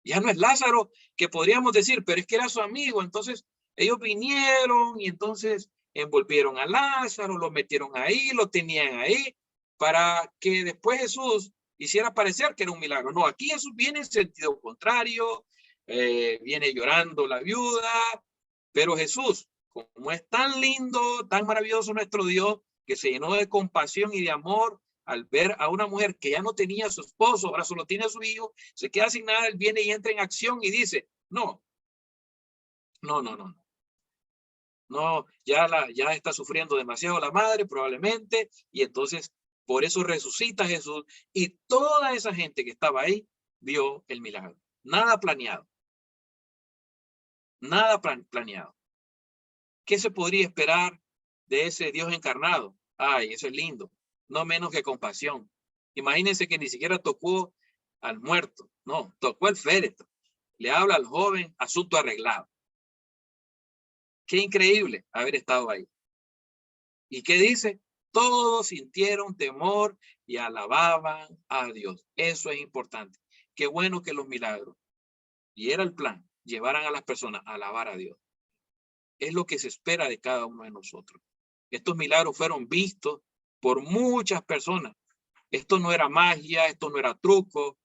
Ya no es Lázaro, que podríamos decir, pero es que era su amigo. Entonces, ellos vinieron y entonces envolvieron a Lázaro, lo metieron ahí, lo tenían ahí, para que después Jesús hiciera parecer que era un milagro. No, aquí Jesús viene en sentido contrario, viene llorando la viuda, pero Jesús, como es tan lindo, tan maravilloso nuestro Dios, que se llenó de compasión y de amor al ver a una mujer que ya no tenía a su esposo, ahora solo tiene a su hijo, se queda sin nada, él viene y entra en acción y dice, no, ya está sufriendo demasiado la madre probablemente, y entonces por eso resucita Jesús, y toda esa gente que estaba ahí vio el milagro. Nada planeado. Nada planeado. ¿Qué se podría esperar de ese Dios encarnado? Ay, eso es lindo. No menos que compasión. Imagínense que ni siquiera tocó al muerto. No, tocó el féretro. Le habla al joven, asunto arreglado. Qué increíble haber estado ahí. ¿Y qué dice? todos sintieron temor y alababan a Dios. Eso es importante. Qué bueno que los milagros, y era el plan, llevaran a las personas a alabar a Dios. Es lo que se espera de cada uno de nosotros. Estos milagros fueron vistos por muchas personas. Esto no era magia, esto no era truco,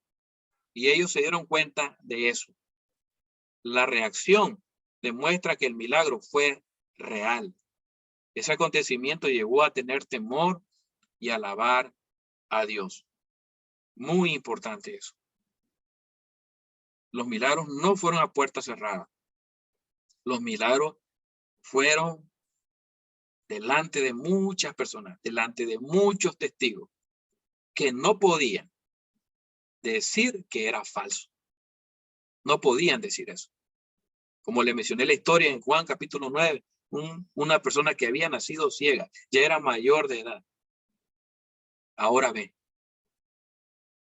y ellos se dieron cuenta de eso. La reacción demuestra que el milagro fue real. Ese acontecimiento llevó a tener temor y alabar a Dios. Muy importante eso. Los milagros no fueron a puerta cerrada. Los milagros fueron delante de muchas personas, delante de muchos testigos que no podían decir que era falso. No podían decir eso. Como le mencioné la historia en Juan capítulo 9, una persona que había nacido ciega, ya era mayor de edad. Ahora ve.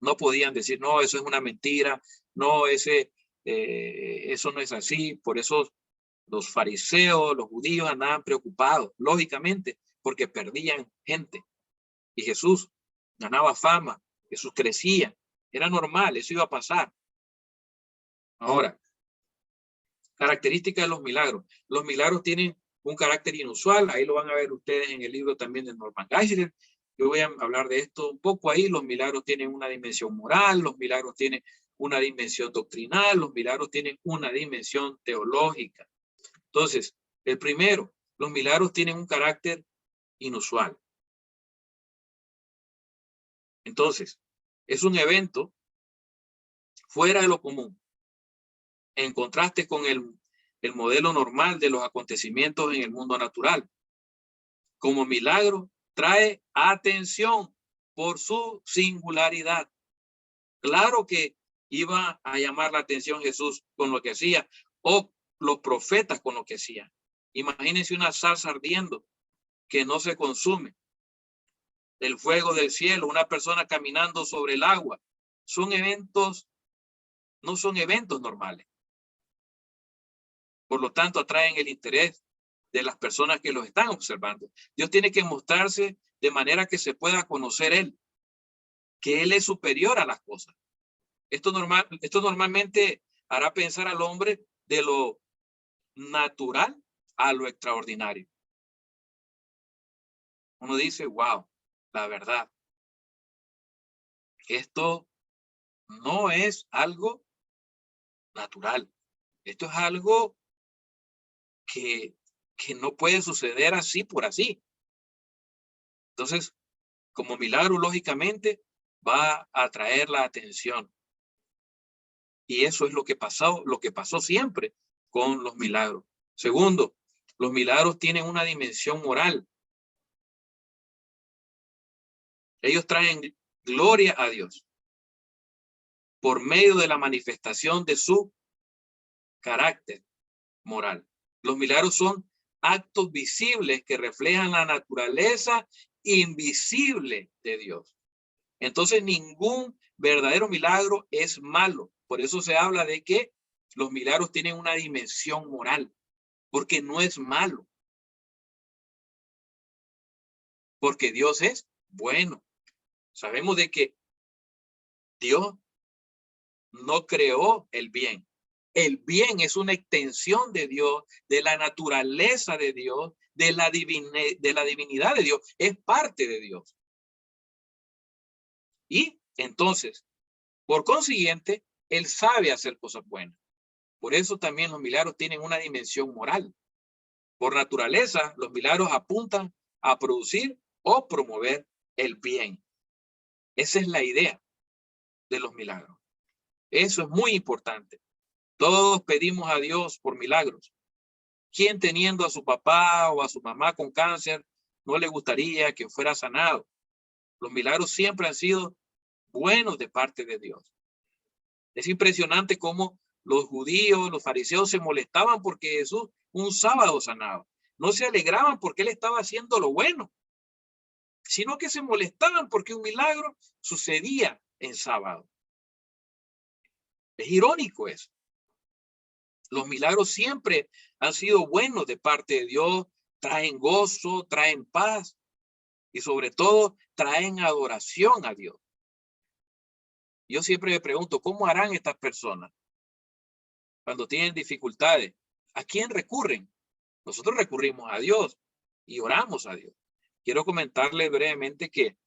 No podían decir, no, eso es una mentira, no, eso no es así. Por eso los fariseos, los judíos andaban preocupados, lógicamente, porque perdían gente. Y Jesús ganaba fama, Jesús crecía. Era normal, eso iba a pasar. Ahora, características de los milagros. Los milagros tienen un carácter inusual. Ahí lo van a ver ustedes en el libro también de Norman Geisler. Yo voy a hablar de esto un poco ahí. Los milagros tienen una dimensión moral, los milagros tienen una dimensión doctrinal, los milagros tienen una dimensión teológica. Entonces, el primero, los milagros tienen un carácter inusual. Entonces, es un evento fuera de lo común, en contraste con el modelo normal de los acontecimientos en el mundo natural. Como milagro, trae atención por su singularidad. Claro que iba a llamar la atención Jesús con lo que hacía, o los profetas con lo que hacían. Imagínense una salsa ardiendo que no se consume. El fuego del cielo, una persona caminando sobre el agua. Son eventos, no son eventos normales. Por lo tanto, atraen el interés de las personas que los están observando. Dios tiene que mostrarse de manera que se pueda conocer Él, que Él es superior a las cosas. Esto normalmente hará pensar al hombre de lo natural a lo extraordinario. Uno dice, wow, la verdad, esto no es algo natural. Esto es algo que no puede suceder así por así. Entonces, como milagro, lógicamente, va a atraer la atención. Y eso es lo que pasó siempre con los milagros. Segundo, los milagros tienen una dimensión moral. Ellos traen gloria a Dios por medio de la manifestación de su carácter moral. Los milagros son actos visibles que reflejan la naturaleza invisible de Dios. Entonces, ningún verdadero milagro es malo. Por eso se habla de que los milagros tienen una dimensión moral, porque no es malo. Porque Dios es bueno. Sabemos de que Dios no creó el bien. El bien es una extensión de Dios, de la naturaleza de Dios, de la divinidad de Dios. Es parte de Dios. Y entonces, por consiguiente, Él sabe hacer cosas buenas. Por eso también los milagros tienen una dimensión moral. Por naturaleza, los milagros apuntan a producir o promover el bien. Esa es la idea de los milagros. Eso es muy importante. Todos pedimos a Dios por milagros. ¿Quién teniendo a su papá o a su mamá con cáncer no le gustaría que fuera sanado? Los milagros siempre han sido buenos de parte de Dios. Es impresionante cómo los judíos, los fariseos se molestaban porque Jesús un sábado sanaba. No se alegraban porque Él estaba haciendo lo bueno, sino que se molestaban porque un milagro sucedía en sábado. Es irónico eso. Los milagros siempre han sido buenos de parte de Dios, traen gozo, traen paz. y sobre todo traen adoración a Dios. Yo siempre me pregunto, ¿cómo harán estas personas cuando tienen dificultades? ¿A quién recurren? Nosotros recurrimos a Dios y oramos a Dios. Quiero comentarles brevemente que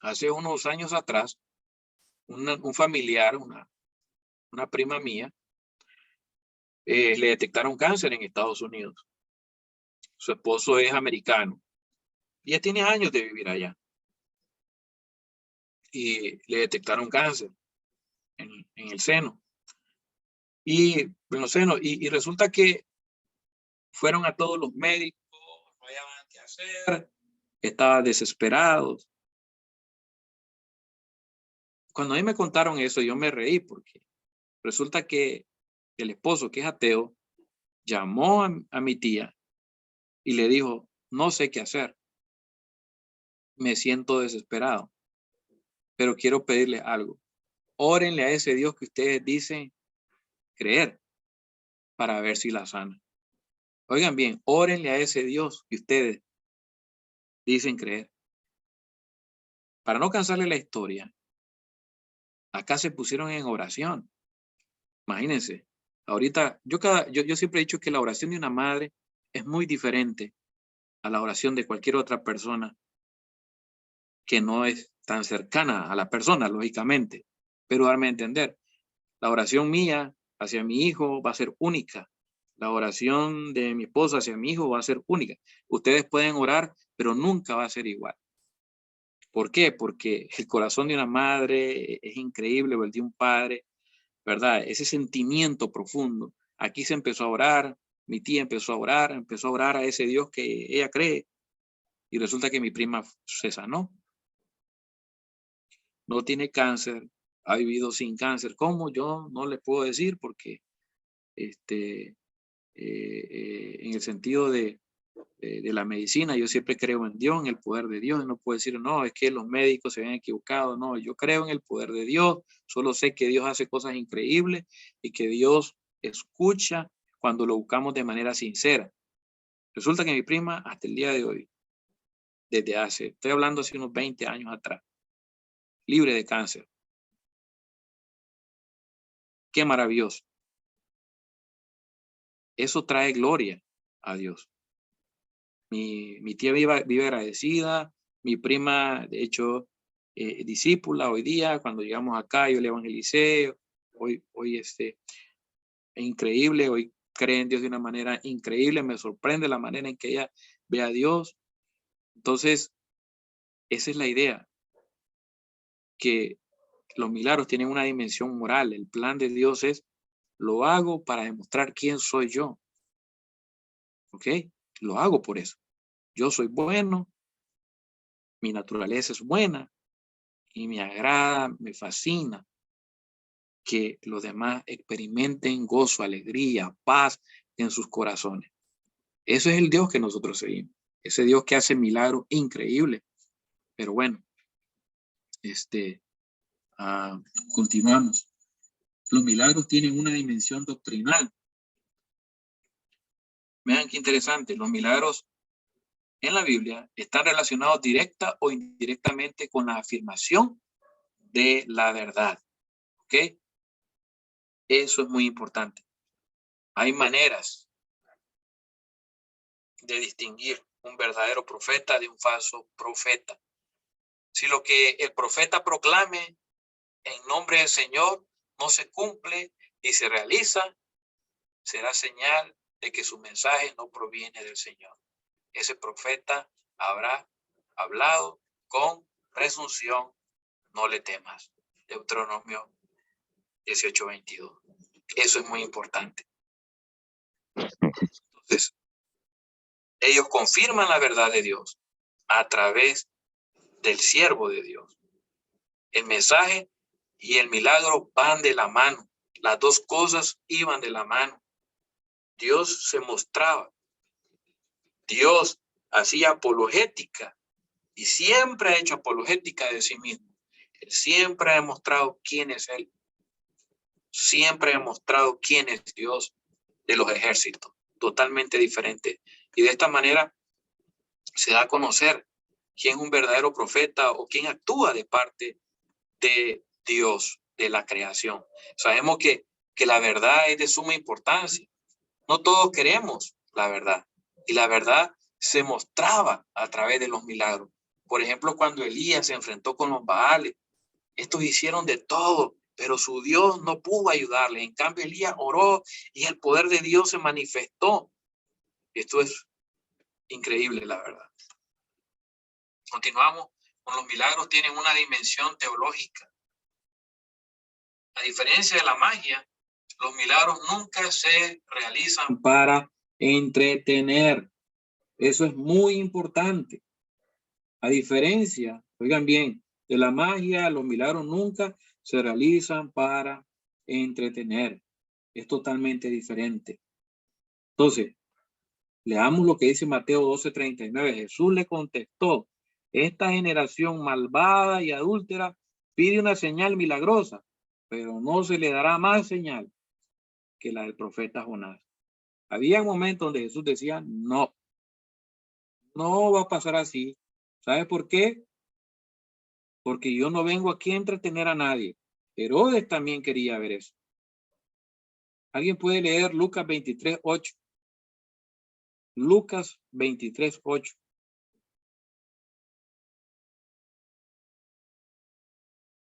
hace unos años atrás, un familiar, una prima mía, le detectaron cáncer en Estados Unidos. Su esposo es americano y ya tiene años de vivir allá. Y le detectaron cáncer en el seno. Y en los senos. Y resulta que fueron a todos los médicos, no hallaban qué hacer, estaban desesperados. Cuando a mí me contaron eso, yo me reí porque resulta que el esposo, que es ateo, llamó a mi tía y le dijo, no sé qué hacer. Me siento desesperado, pero quiero pedirle algo. Órenle a ese Dios que ustedes dicen creer para ver si la sana. Oigan bien, órenle a ese Dios que ustedes dicen creer. Para no cansarle la historia, acá se pusieron en oración. Imagínense, ahorita, yo siempre he dicho que la oración de una madre es muy diferente a la oración de cualquier otra persona que no es tan cercana a la persona, lógicamente. Pero darme a entender, la oración mía hacia mi hijo va a ser única. La oración de mi esposa hacia mi hijo va a ser única. Ustedes pueden orar, pero nunca va a ser igual. ¿Por qué? Porque el corazón de una madre es increíble, o el de un padre, ¿verdad? Ese sentimiento profundo. Aquí se empezó a orar, mi tía empezó a orar a ese Dios que ella cree, y resulta que mi prima se sanó. No tiene cáncer, ha vivido sin cáncer. ¿Cómo? Yo no le puedo decir porque en el sentido de la medicina, yo siempre creo en Dios, en el poder de Dios. No puedo decir, no, es que los médicos se habían equivocado. No, yo creo en el poder de Dios. Solo sé que Dios hace cosas increíbles y que Dios escucha cuando lo buscamos de manera sincera. Resulta que mi prima, hasta el día de hoy, estoy hablando hace unos 20 años atrás, libre de cáncer. Qué maravilloso. Eso trae gloria a Dios. Mi tía vive agradecida, mi prima, de hecho, discípula hoy día, cuando llegamos acá, yo le evangelicé, hoy es increíble, hoy cree en Dios de una manera increíble, me sorprende la manera en que ella ve a Dios. Entonces, esa es la idea, que los milagros tienen una dimensión moral. El plan de Dios es, lo hago para demostrar quién soy yo. ¿Ok? Lo hago por eso. Yo soy bueno, mi naturaleza es buena y me agrada, me fascina que los demás experimenten gozo, alegría, paz en sus corazones. Eso es el Dios que nosotros seguimos. Ese Dios que hace milagros increíbles. Pero bueno, continuamos. Los milagros tienen una dimensión doctrinal. Vean qué interesante. Los milagros en la Biblia están relacionados directa o indirectamente con la afirmación de la verdad. ¿Ok? Eso es muy importante. Hay maneras de distinguir un verdadero profeta de un falso profeta. Si lo que el profeta proclame en nombre del Señor no se cumple y se realiza, será señal de que su mensaje no proviene del Señor. Ese profeta habrá hablado con presunción, no le temas. Deuteronomio 18:22. Eso es muy importante. Entonces, ellos confirman la verdad de Dios a través del siervo de Dios. El mensaje y el milagro van de la mano. Las dos cosas iban de la mano. Dios se mostraba. Dios hacía apologética y siempre ha hecho apologética de sí mismo. Él siempre ha demostrado quién es Él. Siempre ha demostrado quién es Dios de los ejércitos. Totalmente diferente. Y de esta manera se da a conocer quién es un verdadero profeta o quién actúa de parte de Dios, de la creación. Sabemos que la verdad es de suma importancia. No todos queremos la verdad. Y la verdad se mostraba a través de los milagros. Por ejemplo, cuando Elías se enfrentó con los Baales, estos hicieron de todo, pero su Dios no pudo ayudarle. En cambio, Elías oró y el poder de Dios se manifestó. Esto es increíble, la verdad. Continuamos con los milagros, tienen una dimensión teológica. A diferencia de la magia, los milagros nunca se realizan para entretener. Eso es muy importante. A diferencia, oigan bien, de la magia, los milagros nunca se realizan para entretener. Es totalmente diferente. Entonces, leamos lo que dice Mateo 12:39. Jesús le contestó: esta generación malvada y adúltera pide una señal milagrosa, pero no se le dará más señal que la del profeta Jonás. Había momentos donde Jesús decía: no va a pasar así. ¿Sabe por qué? Porque yo no vengo aquí a entretener a nadie. Herodes también quería ver eso. ¿Alguien puede leer Lucas 23:8? Lucas 23:8.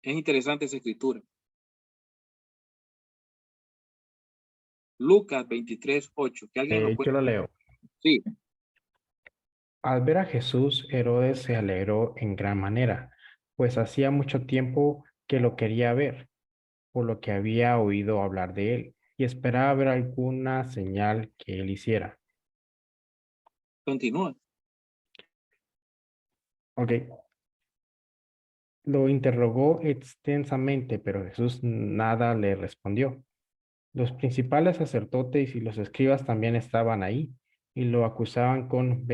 Es interesante esa escritura. Lucas 23:8. ¿Que alguien lo puede? Yo lo leo. Sí. Al ver a Jesús, Herodes se alegró en gran manera, pues hacía mucho tiempo que lo quería ver, por lo que había oído hablar de él, y esperaba ver alguna señal que él hiciera. Continúa. Ok. Lo interrogó extensamente, pero Jesús nada le respondió. Los principales sacerdotes y los escribas también estaban ahí y lo acusaban con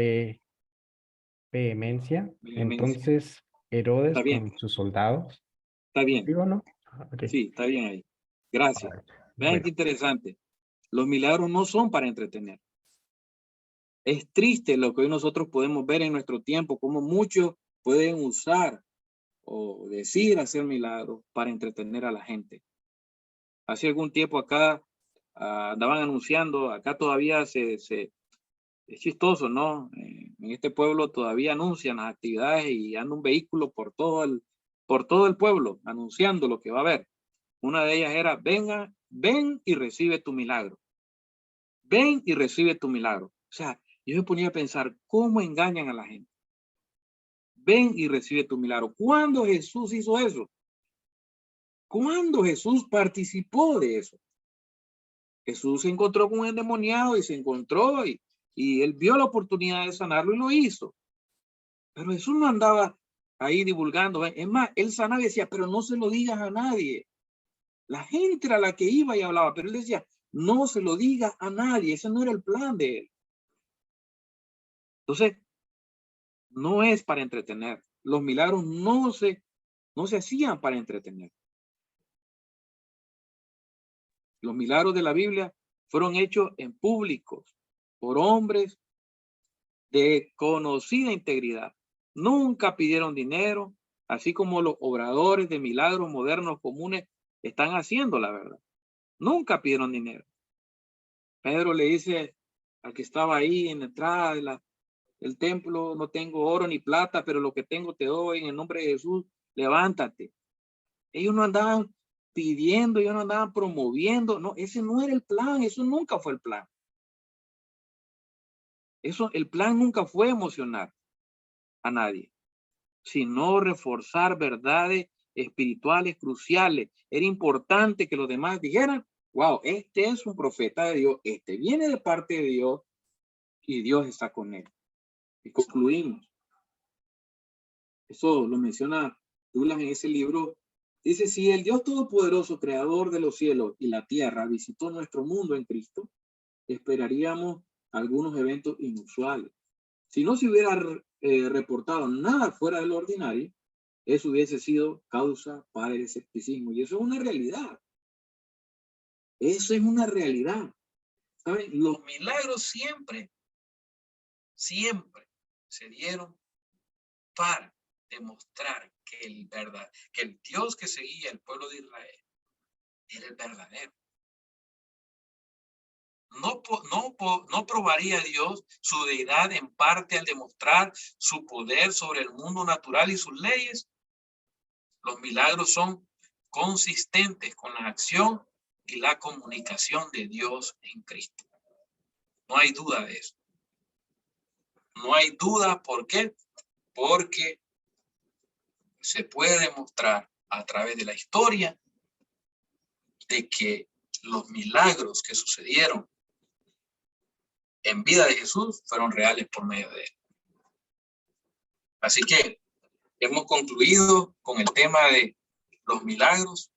vehemencia. Entonces Herodes Está bien. con sus soldados, Está bien. ¿digo no? Okay. Sí, está bien ahí. Gracias. Vean Bueno. qué interesante. Los milagros no son para entretener. Es triste lo que hoy nosotros podemos ver en nuestro tiempo, como muchos pueden usar o decir hacer milagros para entretener a la gente. Hace algún tiempo acá andaban anunciando, acá todavía es chistoso, ¿no? En este pueblo todavía anuncian las actividades y anda un vehículo por todo el pueblo anunciando lo que va a haber. Una de ellas era: ven y recibe tu milagro. Ven y recibe tu milagro. O sea, yo me ponía a pensar, ¿cómo engañan a la gente? Ven y recibe tu milagro. ¿Cuándo Jesús hizo eso? ¿Cuándo Jesús participó de eso? Jesús se encontró con un endemoniado y se encontró y él vio la oportunidad de sanarlo y lo hizo. Pero Jesús no andaba ahí divulgando. Es más, él sanaba y decía, pero no se lo digas a nadie. La gente era la que iba y hablaba, pero él decía, no se lo digas a nadie. Ese no era el plan de él. Entonces, no es para entretener. Los milagros no se hacían para entretener. Los milagros de la Biblia fueron hechos en públicos por hombres de conocida integridad. Nunca pidieron dinero, así como los obradores de milagros modernos comunes están haciendo, la verdad. Nunca pidieron dinero. Pedro le dice al que estaba ahí en la entrada del templo: no tengo oro ni plata, pero lo que tengo te doy, en el nombre de Jesús, levántate. Ellos no andaban pidiendo, ellos no andaban promoviendo. No, ese no era el plan, eso nunca fue el plan. El plan nunca fue emocionar a nadie, sino reforzar verdades espirituales cruciales. Era importante que los demás dijeran: wow, este es un profeta de Dios, este viene de parte de Dios y Dios está con él. Y concluimos. Eso lo menciona Douglas en ese libro. Dice: si el Dios Todopoderoso, creador de los cielos y la tierra, visitó nuestro mundo en Cristo, esperaríamos algunos eventos inusuales. Si no se hubiera reportado nada fuera de lo ordinario, eso hubiese sido causa para el escepticismo. Y eso es una realidad. Eso es una realidad. ¿Saben? Los milagros siempre se dieron para demostrar que el Dios que seguía el pueblo de Israel era el verdadero. No probaría Dios su deidad en parte al demostrar su poder sobre el mundo natural y sus leyes. Los milagros son consistentes con la acción y la comunicación de Dios en Cristo. No hay duda de eso. No hay duda. ¿Por qué? Porque se puede demostrar a través de la historia de que los milagros que sucedieron en vida de Jesús fueron reales por medio de él. Así que hemos concluido con el tema de los milagros,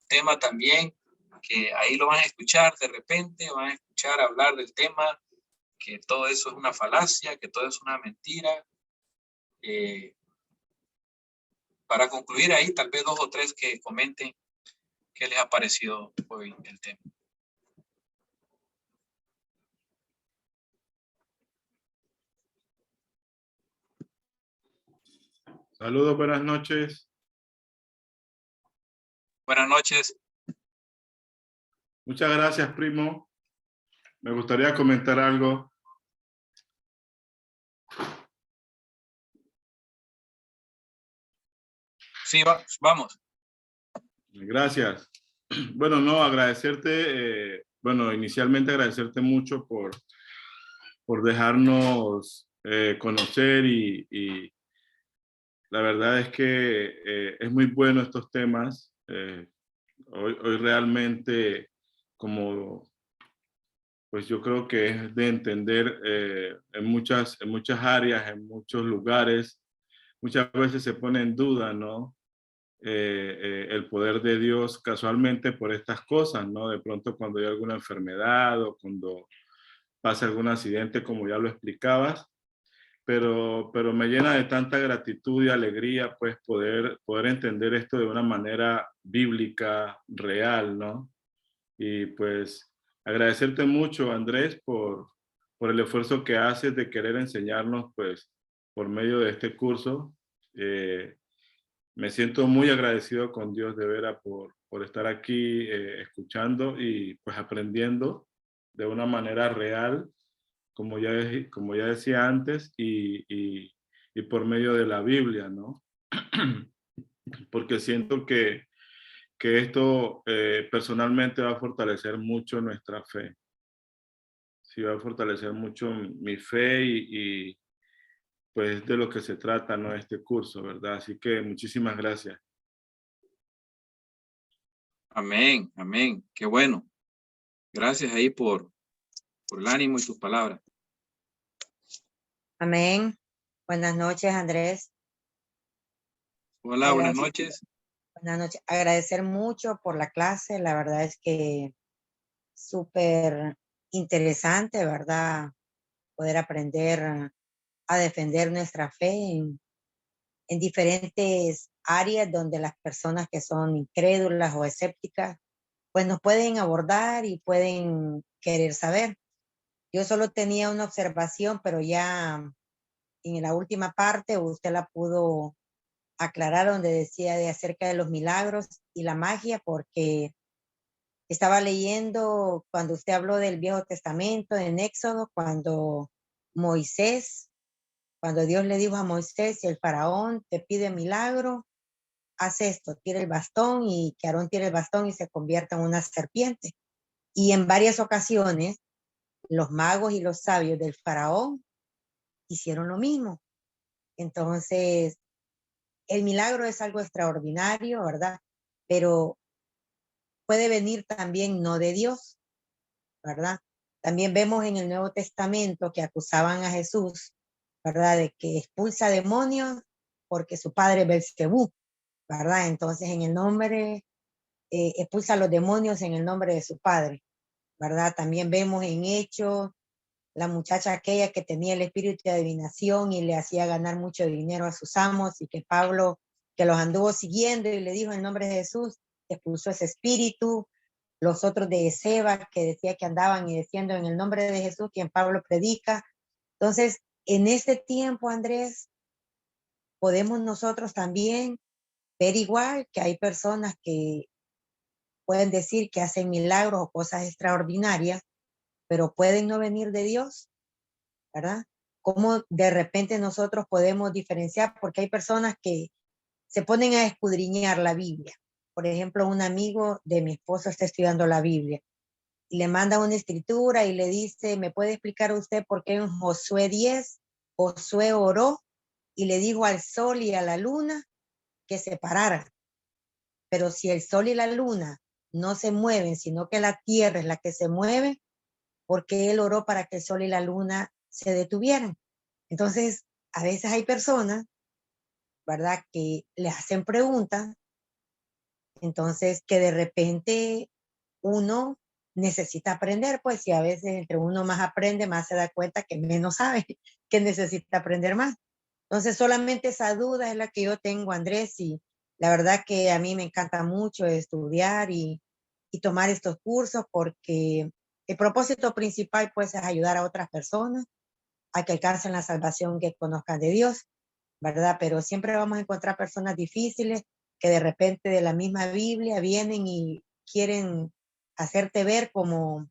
tema también que ahí lo van a escuchar de repente, van a escuchar hablar del tema, que todo eso es una falacia, que todo es una mentira. Para concluir ahí, tal vez 2 o 3 que comenten qué les ha parecido hoy el tema. Saludos, buenas noches. Buenas noches. Muchas gracias, primo. Me gustaría comentar algo. Sí, vamos. Gracias. Bueno, no, agradecerte, inicialmente agradecerte mucho por dejarnos conocer y la verdad es que es muy bueno estos temas. Hoy realmente, como pues yo creo que es de entender en muchas áreas, en muchos lugares, muchas veces se pone en duda, ¿no? El poder de Dios casualmente por estas cosas, ¿no? De pronto cuando hay alguna enfermedad o cuando pasa algún accidente, como ya lo explicabas, pero me llena de tanta gratitud y alegría, pues, poder entender esto de una manera bíblica, real, ¿no? Y pues agradecerte mucho, Andrés, por el esfuerzo que haces de querer enseñarnos, pues, por medio de este curso. Me siento muy agradecido con Dios de veras por estar aquí escuchando y pues aprendiendo de una manera real, como ya decía antes, y por medio de la Biblia, ¿no? Porque siento que esto personalmente va a fortalecer mucho nuestra fe. Sí, va a fortalecer mucho mi fe y pues de lo que se trata, ¿no? Este curso, ¿verdad? Así que muchísimas gracias. Amén, amén. Qué bueno. Gracias ahí por el ánimo y tus palabras. Amén. Buenas noches, Andrés. Hola, buenas noches. Buenas noches. Agradecer mucho por la clase. La verdad es que súper interesante, ¿verdad? Poder aprender a defender nuestra fe en diferentes áreas donde las personas que son incrédulas o escépticas, pues nos pueden abordar y pueden querer saber. Yo solo tenía una observación, pero ya en la última parte usted la pudo aclarar, donde decía de acerca de los milagros y la magia, porque estaba leyendo cuando usted habló del Viejo Testamento en Éxodo, cuando Dios le dijo a Moisés, si el faraón te pide milagro, haz esto, tira el bastón, y que Aarón tire el bastón y se convierta en una serpiente. Y en varias ocasiones los magos y los sabios del faraón hicieron lo mismo. Entonces, el milagro es algo extraordinario, ¿verdad? Pero puede venir también no de Dios, ¿verdad? También vemos en el Nuevo Testamento que acusaban a Jesús, ¿verdad? De que expulsa demonios porque su padre es Belzebú, ¿verdad? Entonces, en el nombre, expulsa a los demonios en el nombre de su padre, ¿verdad? También vemos en Hechos la muchacha aquella que tenía el espíritu de adivinación y le hacía ganar mucho dinero a sus amos, y que Pablo, que los anduvo siguiendo y le dijo en nombre de Jesús, expulsó ese espíritu. Los otros de Ezeba, que decía que andaban y diciendo en el nombre de Jesús, quien Pablo predica. Entonces, en este tiempo, Andrés, podemos nosotros también ver igual que hay personas que pueden decir que hacen milagros o cosas extraordinarias, pero pueden no venir de Dios, ¿verdad? Cómo de repente nosotros podemos diferenciar, porque hay personas que se ponen a escudriñar la Biblia. Por ejemplo, un amigo de mi esposo está estudiando la Biblia y le manda una escritura y le dice, ¿me puede explicar usted por qué en Josué 10, Josué oró y le dijo al sol y a la luna que se pararan? Pero si el sol y la luna no se mueven, sino que la tierra es la que se mueve, porque él oró para que el sol y la luna se detuvieran. Entonces, a veces hay personas, ¿verdad?, que le hacen preguntas, entonces que de repente uno necesita aprender, pues, y a veces entre uno más aprende, más se da cuenta que menos sabe, que necesita aprender más. Entonces, solamente esa duda es la que yo tengo, Andrés, y la verdad que a mí me encanta mucho estudiar y tomar estos cursos, porque el propósito principal, pues, es ayudar a otras personas a que alcancen la salvación, que conozcan de Dios, ¿verdad? Pero siempre vamos a encontrar personas difíciles que de repente de la misma Biblia vienen y quieren hacerte ver como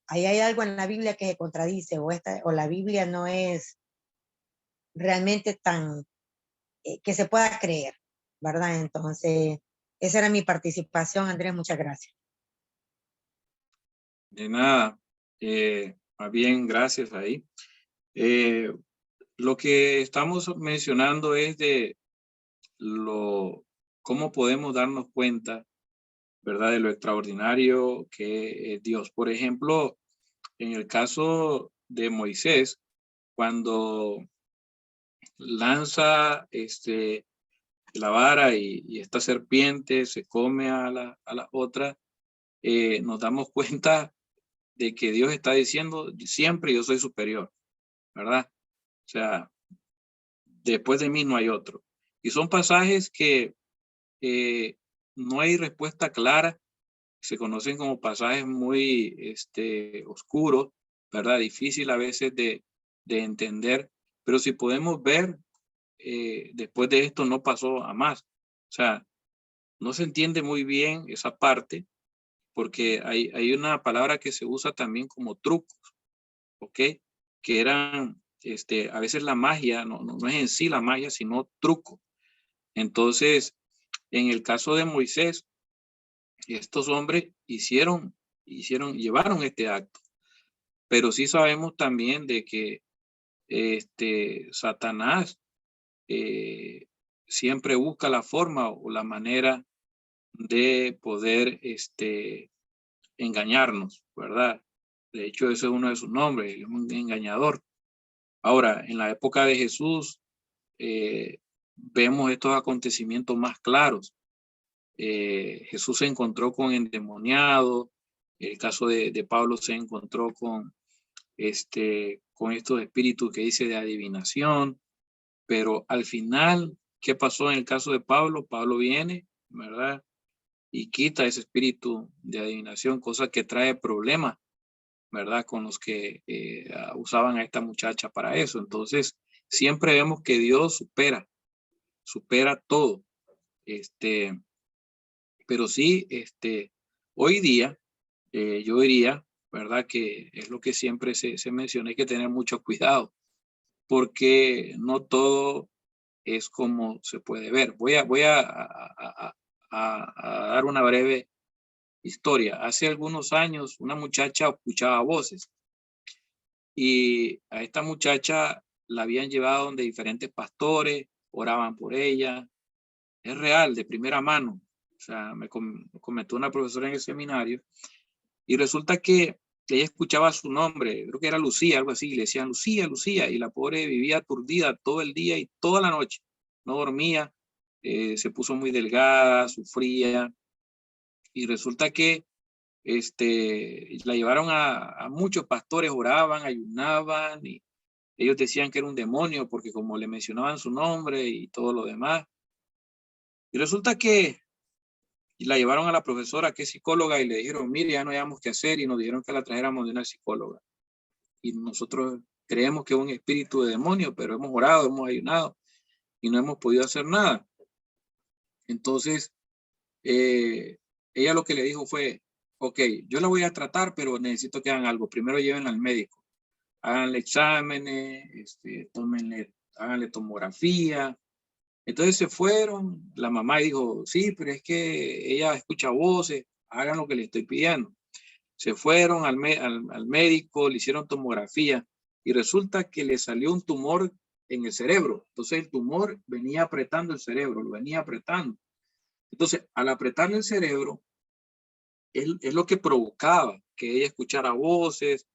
ahí hay algo en la Biblia que se contradice, o la Biblia no es realmente tan que se pueda creer, ¿verdad? Entonces, esa era mi participación, Andrés, muchas gracias. De nada, más bien gracias ahí. Lo que estamos mencionando es de cómo podemos darnos cuenta, ¿verdad?, de lo extraordinario que es Dios. Por ejemplo, en el caso de Moisés, cuando lanza la vara y esta serpiente se come a la otra, nos damos cuenta de que Dios está diciendo siempre yo soy superior, ¿verdad? O sea, después de mí no hay otro. Y son pasajes que no hay respuesta clara, se conocen como pasajes muy oscuros, ¿verdad? Difícil a veces de entender, pero si podemos ver, después de esto no pasó a más. O sea, no se entiende muy bien esa parte, porque hay una palabra que se usa también como trucos, ¿ok? Que eran, a veces la magia, no es en sí la magia, sino truco. Entonces, en el caso de Moisés, estos hombres llevaron este acto, pero sí sabemos también de que Satanás siempre busca la forma o la manera de poder engañarnos, ¿verdad? De hecho, ese es uno de sus nombres, es un engañador. Ahora, en la época de Jesús, vemos estos acontecimientos más claros. Jesús se encontró con endemoniados, el caso de Pablo se encontró con estos espíritus que dice de adivinación, pero al final, ¿qué pasó en el caso de Pablo? Pablo viene, ¿verdad?, y quita ese espíritu de adivinación, cosa que trae problemas, ¿verdad?, con los que usaban a esta muchacha para eso. Entonces, siempre vemos que Dios supera todo. Pero sí, hoy día, yo diría, ¿verdad?, que es lo que siempre se menciona, hay que tener mucho cuidado, porque no todo es como se puede ver. Voy a dar una breve historia. Hace algunos años, una muchacha escuchaba voces y a esta muchacha la habían llevado donde diferentes pastores, oraban por ella. Es real, de primera mano. O sea, me comentó una profesora en el seminario y resulta que ella escuchaba su nombre, creo que era Lucía, algo así, y le decían Lucía, Lucía, y la pobre vivía aturdida todo el día y toda la noche. No dormía, se puso muy delgada, sufría, y resulta que la llevaron a muchos pastores, oraban, ayunaban, y ellos decían que era un demonio porque como le mencionaban su nombre y todo lo demás. Y resulta que la llevaron a la profesora que es psicóloga y le dijeron, mire, ya no hayamos qué hacer, y nos dijeron que la trajéramos de una psicóloga. Y nosotros creemos que es un espíritu de demonio, pero hemos orado, hemos ayunado y no hemos podido hacer nada. Entonces, ella lo que le dijo fue, ok, yo la voy a tratar, pero necesito que hagan algo. Primero llévenla al médico, háganle exámenes, háganle tomografía. Entonces se fueron, la mamá dijo, sí, pero es que ella escucha voces, hagan lo que le estoy pidiendo. Se fueron al médico, le hicieron tomografía y resulta que le salió un tumor en el cerebro. Entonces el tumor venía apretando el cerebro, lo venía apretando. Entonces, al apretarle el cerebro, es lo que provocaba que ella escuchara voces,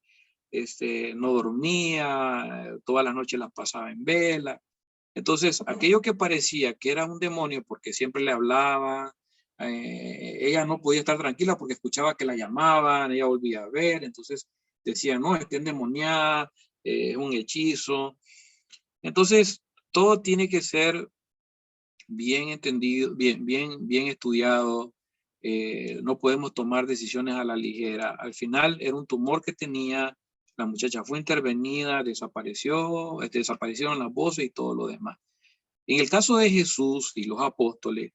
no dormía, todas las noches las pasaba en vela. Entonces, aquello que parecía que era un demonio porque siempre le hablaba, ella no podía estar tranquila porque escuchaba que la llamaban, ella volvía a ver, entonces decía, no, está endemoniada, es un hechizo. Entonces, todo tiene que ser bien entendido, bien estudiado. No podemos tomar decisiones a la ligera. Al final era un tumor que tenía, la muchacha fue intervenida, desaparecieron las voces y todo lo demás. En el caso de Jesús y los apóstoles,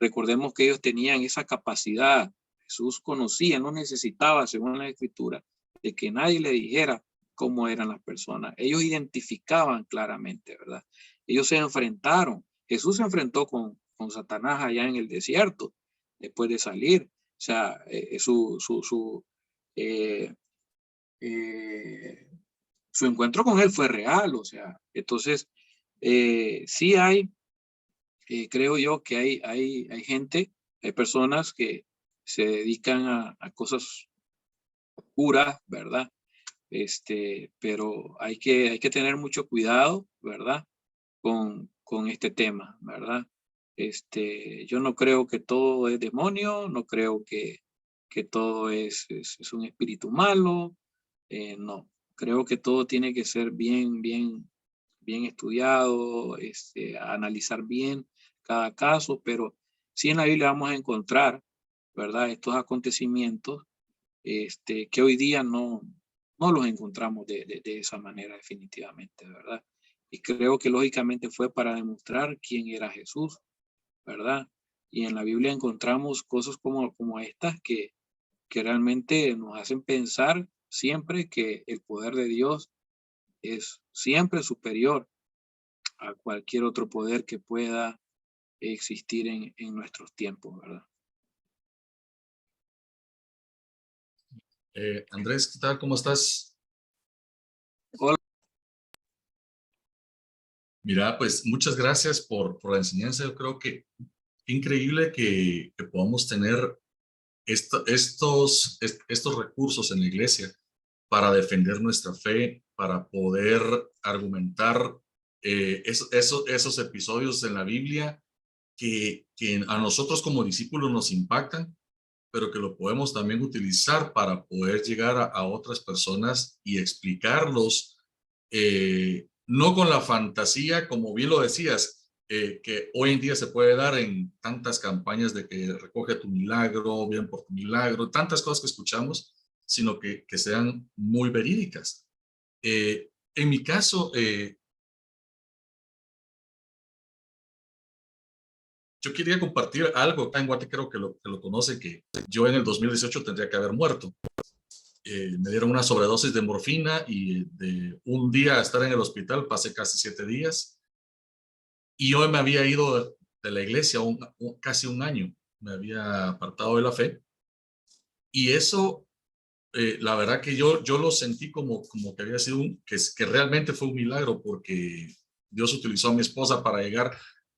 recordemos que ellos tenían esa capacidad. Jesús conocía, no necesitaba, según la Escritura, de que nadie le dijera cómo eran las personas. Ellos identificaban claramente, ¿verdad? Ellos se enfrentaron. Jesús se enfrentó con Satanás allá en el desierto, después de salir. O sea, su encuentro con él fue real, o sea, entonces, sí hay, creo yo que hay gente, hay personas que se dedican a cosas oscuras, ¿verdad? Pero hay que tener mucho cuidado, ¿verdad? Con este tema, ¿verdad? Yo no creo que todo es demonio, no creo que todo es un espíritu malo, no. Creo que todo tiene que ser bien estudiado, analizar bien cada caso, pero sí en la Biblia vamos a encontrar, ¿verdad? Estos acontecimientos que hoy día no los encontramos de esa manera definitivamente, ¿verdad? Y creo que lógicamente fue para demostrar quién era Jesús, ¿verdad? Y en la Biblia encontramos cosas como estas que realmente nos hacen pensar siempre que el poder de Dios es siempre superior a cualquier otro poder que pueda existir en nuestros tiempos, ¿verdad? Andrés, ¿qué tal? ¿Cómo estás? Hola. Mira, pues muchas gracias por la enseñanza. Yo creo que increíble que podamos tener estos recursos en la iglesia para defender nuestra fe, para poder argumentar esos episodios en la Biblia que a nosotros como discípulos nos impactan, pero que lo podemos también utilizar para poder llegar a otras personas y explicarlos, no con la fantasía, como bien lo decías, que hoy en día se puede dar en tantas campañas de que recoge tu milagro, bien por tu milagro, tantas cosas que escuchamos, sino que sean muy verídicas. En mi caso, yo quería compartir algo acá en Guate, creo que lo conoce, que yo en el 2018 tendría que haber muerto. Me dieron una sobredosis de morfina y de un día a estar en el hospital pasé casi 7 días. Y yo me había ido de la iglesia casi un año. Me había apartado de la fe. Y eso, la verdad que yo lo sentí como que había sido que realmente fue un milagro, porque Dios utilizó a mi esposa para llegar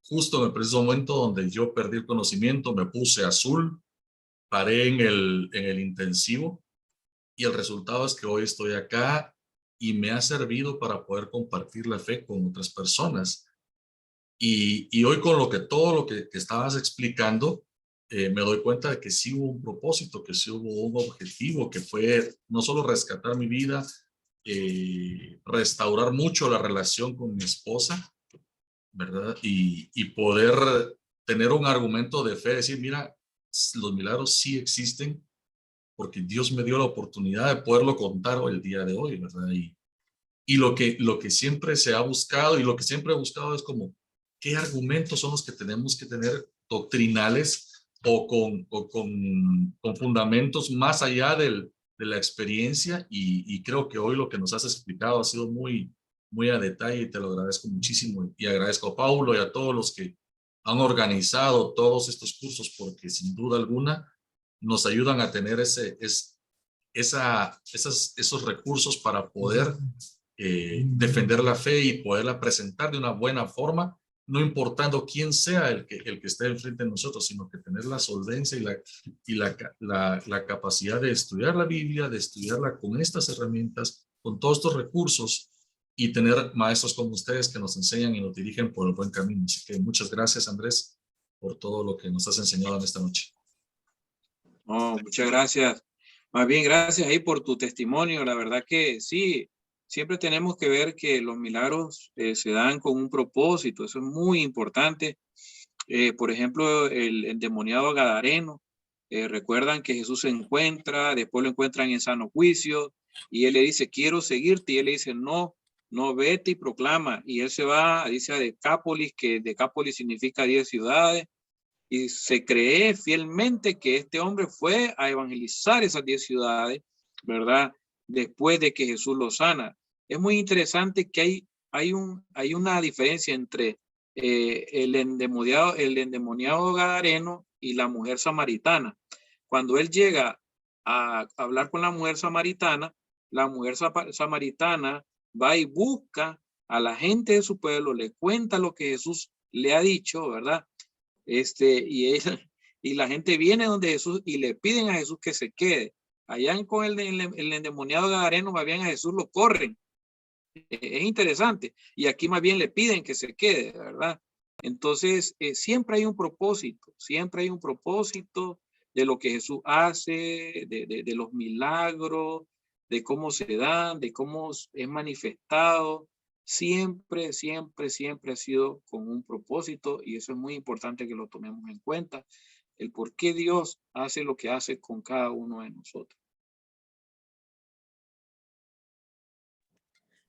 justo en el preciso momento donde yo perdí el conocimiento, me puse azul, paré en el intensivo y el resultado es que hoy estoy acá y me ha servido para poder compartir la fe con otras personas. Y hoy con todo lo que estabas explicando, me doy cuenta de que sí hubo un propósito, que sí hubo un objetivo, que fue no solo rescatar mi vida, restaurar mucho la relación con mi esposa, ¿verdad? Y poder tener un argumento de fe, decir, mira, los milagros sí existen, porque Dios me dio la oportunidad de poderlo contar el día de hoy, ¿verdad? Y lo que siempre se ha buscado y lo que siempre he buscado es como, ¿qué argumentos son los que tenemos que tener doctrinales o con fundamentos más allá de la experiencia? Y creo que hoy lo que nos has explicado ha sido muy, muy a detalle y te lo agradezco muchísimo. Y agradezco a Paulo y a todos los que han organizado todos estos cursos, porque sin duda alguna nos ayudan a tener esos recursos para poder defender la fe y poderla presentar de una buena forma, no importando quién sea el que esté enfrente de nosotros, sino que tener la solvencia y la capacidad de estudiar la Biblia, de estudiarla con estas herramientas, con todos estos recursos, y tener maestros como ustedes que nos enseñan y nos dirigen por el buen camino. Así que muchas gracias, Andrés, por todo lo que nos has enseñado en esta noche. No, muchas gracias. Más bien, gracias ahí por tu testimonio. La verdad que sí, siempre tenemos que ver que los milagros se dan con un propósito. Eso es muy importante. Por ejemplo, el endemoniado gadareno, recuerdan que Jesús se encuentra, después lo encuentran en sano juicio, y él le dice, quiero seguirte, y él le dice, no, vete y proclama. Y él se va, dice a Decápolis, que Decápolis significa 10 ciudades, y se cree fielmente que este hombre fue a evangelizar esas 10 ciudades, ¿verdad? Después de que Jesús lo sana. Es muy interesante que hay una diferencia entre el endemoniado gadareno y la mujer samaritana. Cuando él llega a hablar con la mujer samaritana va y busca a la gente de su pueblo, le cuenta lo que Jesús le ha dicho, ¿verdad? Y la gente viene donde Jesús y le piden a Jesús que se quede. Allá con el endemoniado gadareno, más bien a Jesús lo corren. Es interesante. Y aquí más bien le piden que se quede, ¿verdad? Entonces, siempre hay un propósito de lo que Jesús hace, de los milagros, de cómo se dan, de cómo es manifestado. Siempre ha sido con un propósito, y eso es muy importante que lo tomemos en cuenta, el por qué Dios hace lo que hace con cada uno de nosotros.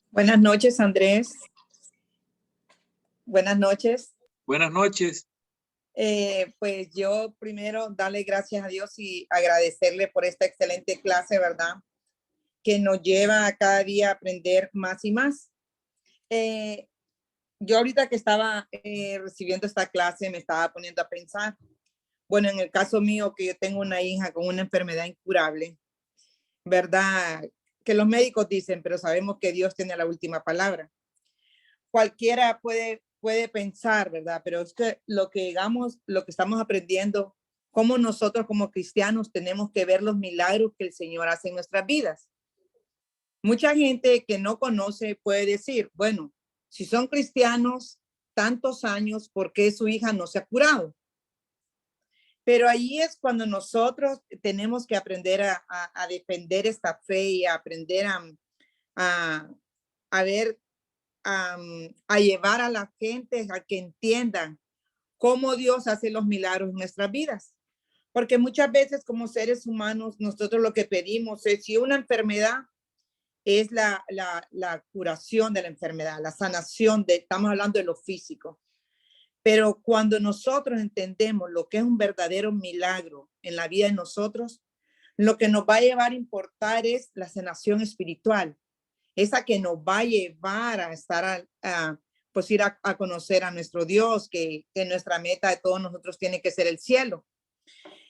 Buenas noches, Andrés. Buenas noches. Buenas noches. Pues yo primero darle gracias a Dios y agradecerle por esta excelente clase, ¿verdad? Que nos lleva a cada día a aprender más y más. Yo ahorita que estaba recibiendo esta clase me estaba poniendo a pensar, bueno, en el caso mío, que yo tengo una hija con una enfermedad incurable, ¿verdad? Que los médicos dicen, pero sabemos que Dios tiene la última palabra. Cualquiera puede pensar, ¿verdad? Pero es que lo que estamos aprendiendo, cómo nosotros como cristianos tenemos que ver los milagros que el Señor hace en nuestras vidas. Mucha gente que no conoce puede decir, bueno, si son cristianos tantos años, ¿por qué su hija no se ha curado? Pero ahí es cuando nosotros tenemos que aprender a defender esta fe y a aprender a llevar a la gente a que entiendan cómo Dios hace los milagros en nuestras vidas. Porque muchas veces como seres humanos, nosotros lo que pedimos es, si una enfermedad es la curación de la enfermedad, la sanación, estamos hablando de lo físico. Pero cuando nosotros entendemos lo que es un verdadero milagro en la vida de nosotros, lo que nos va a llevar a importar es la sanación espiritual, esa que nos va a llevar a estar, pues ir a conocer a nuestro Dios, que nuestra meta de todos nosotros tiene que ser el cielo.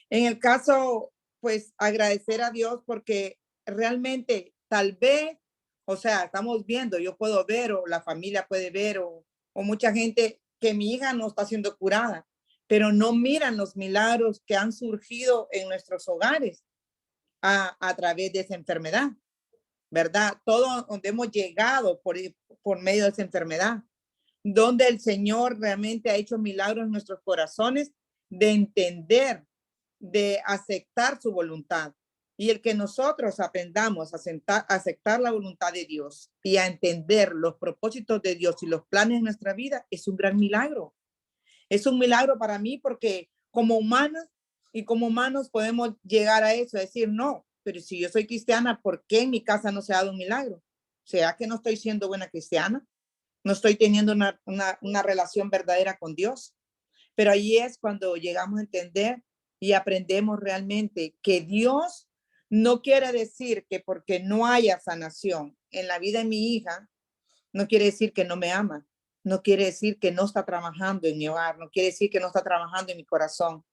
En el caso, pues agradecer a Dios porque realmente tal vez, o sea, estamos viendo, yo puedo ver o la familia puede ver o mucha gente que mi hija no está siendo curada, pero no miran los milagros que han surgido en nuestros hogares a través de esa enfermedad, ¿verdad? Todo donde hemos llegado por medio de esa enfermedad, donde el Señor realmente ha hecho milagros en nuestros corazones de entender, de aceptar su voluntad. Y el que nosotros aprendamos a aceptar la voluntad de Dios y a entender los propósitos de Dios y los planes de nuestra vida es un gran milagro. Es un milagro para mí porque como humanos y como humanos podemos llegar a eso, decir no, pero si yo soy cristiana, ¿por qué en mi casa no se ha dado un milagro? ¿Será que no estoy siendo buena cristiana? ¿No estoy teniendo una relación verdadera con Dios? Pero ahí es cuando llegamos a entender y aprendemos realmente que Dios no quiere decir que porque no haya sanación en la vida de mi hija, no quiere decir que no me ama, no quiere decir que no está trabajando en mi hogar, no quiere decir que no está trabajando en mi corazón,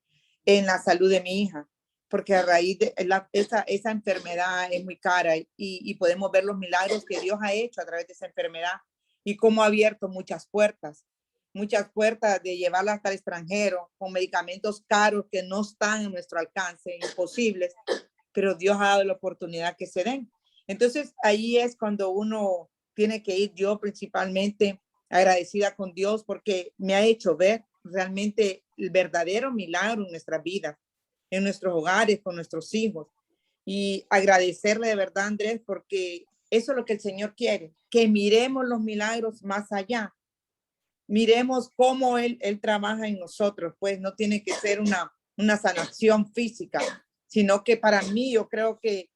en la salud de mi hija, porque a raíz de esa enfermedad es muy cara y podemos ver los milagros que Dios ha hecho a través de esa enfermedad y cómo ha abierto muchas puertas de llevarla hasta el extranjero con medicamentos caros que no están en nuestro alcance, imposibles, pero Dios ha dado la oportunidad que se den. Entonces ahí es cuando uno tiene que ir, yo principalmente agradecida con Dios porque me ha hecho ver realmente el verdadero milagro en nuestras vidas, en nuestros hogares, con nuestros hijos. Y agradecerle de verdad, Andrés, porque eso es lo que el Señor quiere, que miremos los milagros más allá. Miremos cómo Él trabaja en nosotros, pues no tiene que ser una sanación física, sino que para mí yo creo que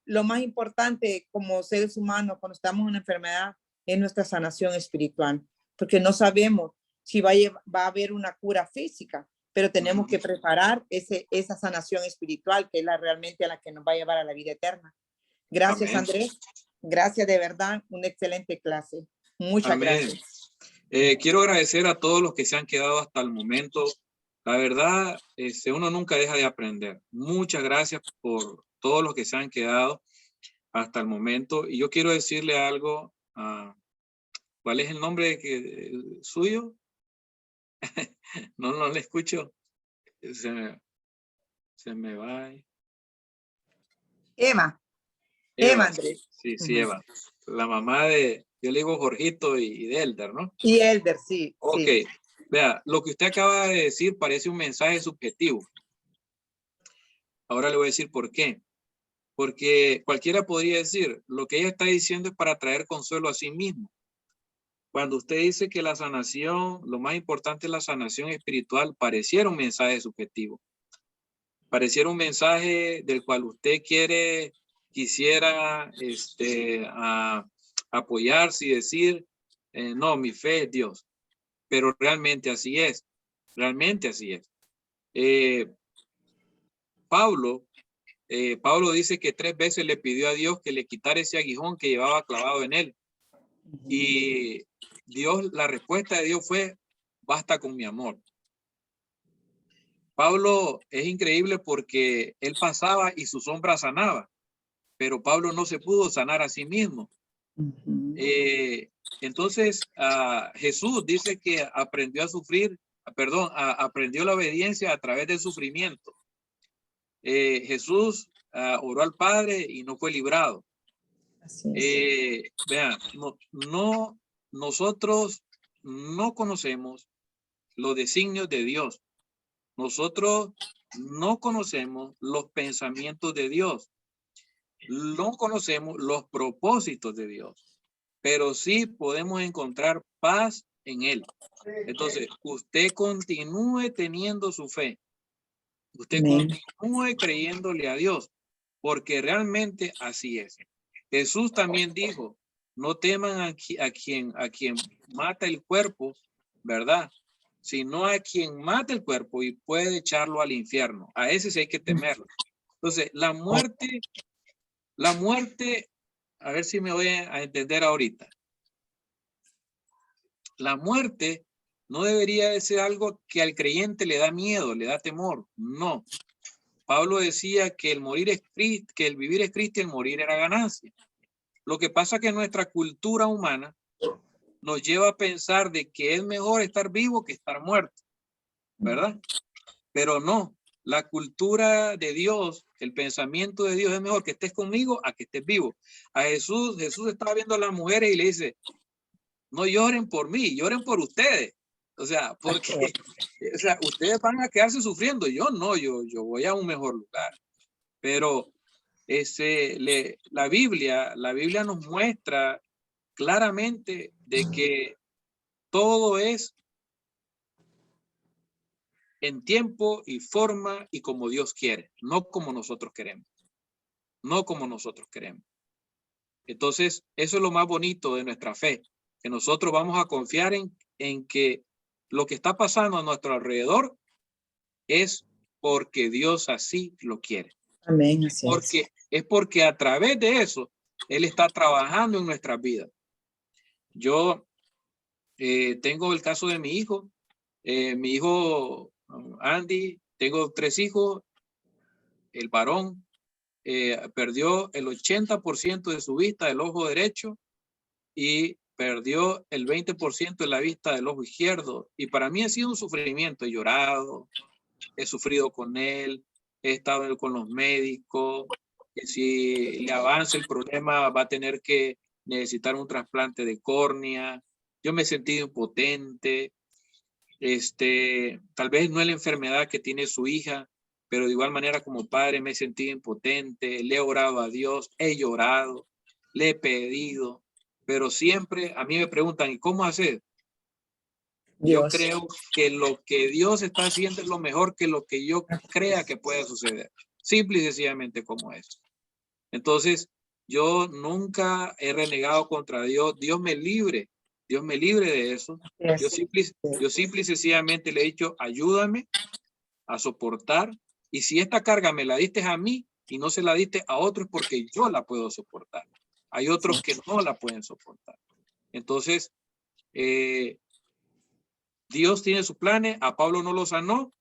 lo más importante como seres humanos cuando estamos en una enfermedad es nuestra sanación espiritual, porque no sabemos si va a haber una cura física, pero tenemos que preparar esa sanación espiritual que es realmente a la que nos va a llevar a la vida eterna. Gracias, amén, Andrés. Gracias de verdad, una excelente clase. Muchas amén, gracias. Quiero agradecer a todos los que se han quedado hasta el momento. La verdad, uno nunca deja de aprender. Muchas gracias por todos los que se han quedado hasta el momento. Y yo quiero decirle algo. ¿Cuál es el nombre suyo? No le escucho. Se me va. Eva, Andrés. Sí, Eva. La mamá de, yo le digo Jorgito y de Elder, ¿no? Y Elder, sí. Ok. Sí. Vea, lo que usted acaba de decir parece un mensaje subjetivo. Ahora le voy a decir por qué. Porque cualquiera podría decir, lo que ella está diciendo es para traer consuelo a sí mismo. Cuando usted dice que la sanación, lo más importante es la sanación espiritual, pareciera un mensaje subjetivo. Pareciera un mensaje del cual usted quisiera apoyarse y decir, no, mi fe es Dios. Pero realmente así es. Realmente así es. Pablo dice que 3 veces le pidió a Dios que le quitara ese aguijón que llevaba clavado en él. Y la respuesta de Dios fue, basta con mi amor. Pablo es increíble porque él pasaba y su sombra sanaba, pero Pablo no se pudo sanar a sí mismo. Entonces, Jesús dice que aprendió la obediencia a través del sufrimiento. Jesús oró al Padre y no fue librado. Vean, nosotros no conocemos los designios de Dios. Nosotros no conocemos los pensamientos de Dios. No conocemos los propósitos de Dios, pero sí podemos encontrar paz en Él. Entonces, usted continúe teniendo su fe. Usted continúe creyéndole a Dios, porque realmente así es. Jesús también dijo, no teman a quien mata el cuerpo, ¿verdad? Sino a quien mata el cuerpo y puede echarlo al infierno. A ese sí hay que temerlo. Entonces, la muerte, a ver si me voy a entender ahorita. La muerte no debería de ser algo que al creyente le da miedo, le da temor. No. Pablo decía que el vivir es Cristo y el morir era ganancia. Lo que pasa es que nuestra cultura humana nos lleva a pensar de que es mejor estar vivo que estar muerto, ¿verdad? Pero no, la cultura de Dios, el pensamiento de Dios es mejor que estés conmigo a que estés vivo. A Jesús estaba viendo a las mujeres y le dice, no lloren por mí, lloren por ustedes. O sea, porque ustedes van a quedarse sufriendo. Yo no, yo voy a un mejor lugar. Pero la Biblia nos muestra claramente de que todo es en tiempo y forma y como Dios quiere, no como nosotros queremos. No como nosotros queremos. Entonces, eso es lo más bonito de nuestra fe, que nosotros vamos a confiar en que lo que está pasando a nuestro alrededor es porque Dios así lo quiere. Amén, así es. Es porque a través de eso, Él está trabajando en nuestras vidas. Yo tengo el caso de mi hijo Andy, tengo 3 hijos, el varón perdió el 80% de su vista del ojo derecho y perdió el 20% de la vista del ojo izquierdo. Y para mí ha sido un sufrimiento. He llorado, he sufrido con él, he estado con los médicos, que si le avanza el problema va a tener que necesitar un trasplante de córnea. Yo me he sentido impotente. Tal vez no es la enfermedad que tiene su hija, pero de igual manera como padre me he sentido impotente, le he orado a Dios, he llorado, le he pedido, pero siempre a mí me preguntan, ¿y cómo hacer? Yo creo que lo que Dios está haciendo es lo mejor que lo que yo crea que pueda suceder. Simple y sencillamente como es. Entonces, yo nunca he renegado contra Dios. Dios me libre de eso. Yo simple y sencillamente le he dicho, ayúdame a soportar. Y si esta carga me la diste a mí y no se la diste a otros, porque yo la puedo soportar. Hay otros que no la pueden soportar. Entonces, Dios tiene sus planes. A Pablo no lo sanó.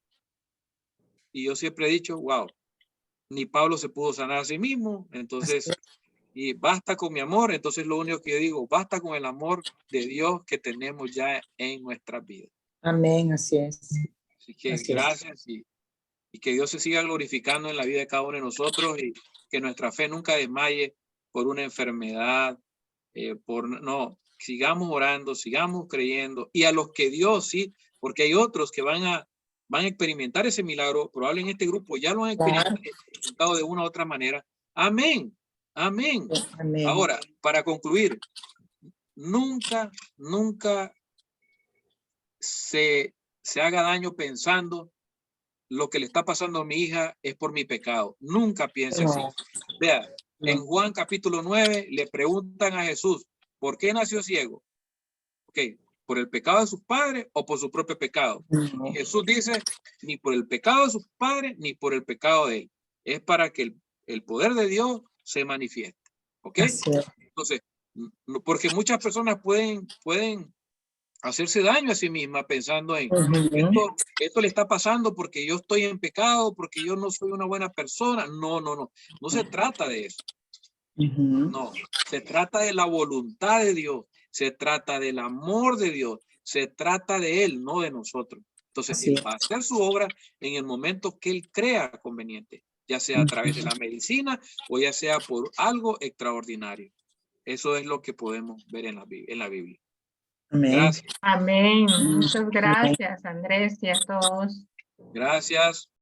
Y yo siempre he dicho, wow, ni Pablo se pudo sanar a sí mismo. Entonces, y basta con mi amor. Entonces, lo único que yo digo, basta con el amor de Dios que tenemos ya en nuestras vidas. Amén, así es. Así que gracias y que Dios se siga glorificando en la vida de cada uno de nosotros y que nuestra fe nunca desmaye por una enfermedad, no, sigamos orando, sigamos creyendo, y a los que Dios sí, porque hay otros que van a experimentar ese milagro, probablemente en este grupo ya lo han experimentado de una u otra manera. Amén, amén. Amén. Ahora, para concluir, nunca se haga daño pensando lo que le está pasando a mi hija es por mi pecado. Nunca piense así. Vea, en Juan capítulo 9 le preguntan a Jesús, ¿por qué nació ciego? Ok, ¿por el pecado de sus padres o por su propio pecado? Y Jesús dice, ni por el pecado de sus padres, ni por el pecado de él. Es para que el poder de Dios se manifieste. ¿Ok? Entonces, porque muchas personas pueden hacerse daño a sí misma pensando en esto le está pasando porque yo estoy en pecado, porque yo no soy una buena persona. No se trata de eso. No, se trata de la voluntad de Dios, se trata del amor de Dios, se trata de Él, no de nosotros. Entonces, Él va a hacer su obra en el momento que Él crea conveniente, ya sea a través de la medicina o ya sea por algo extraordinario. Eso es lo que podemos ver en la Biblia. Amén. Gracias. Amén. Muchas gracias, Andrés, y a todos. Gracias.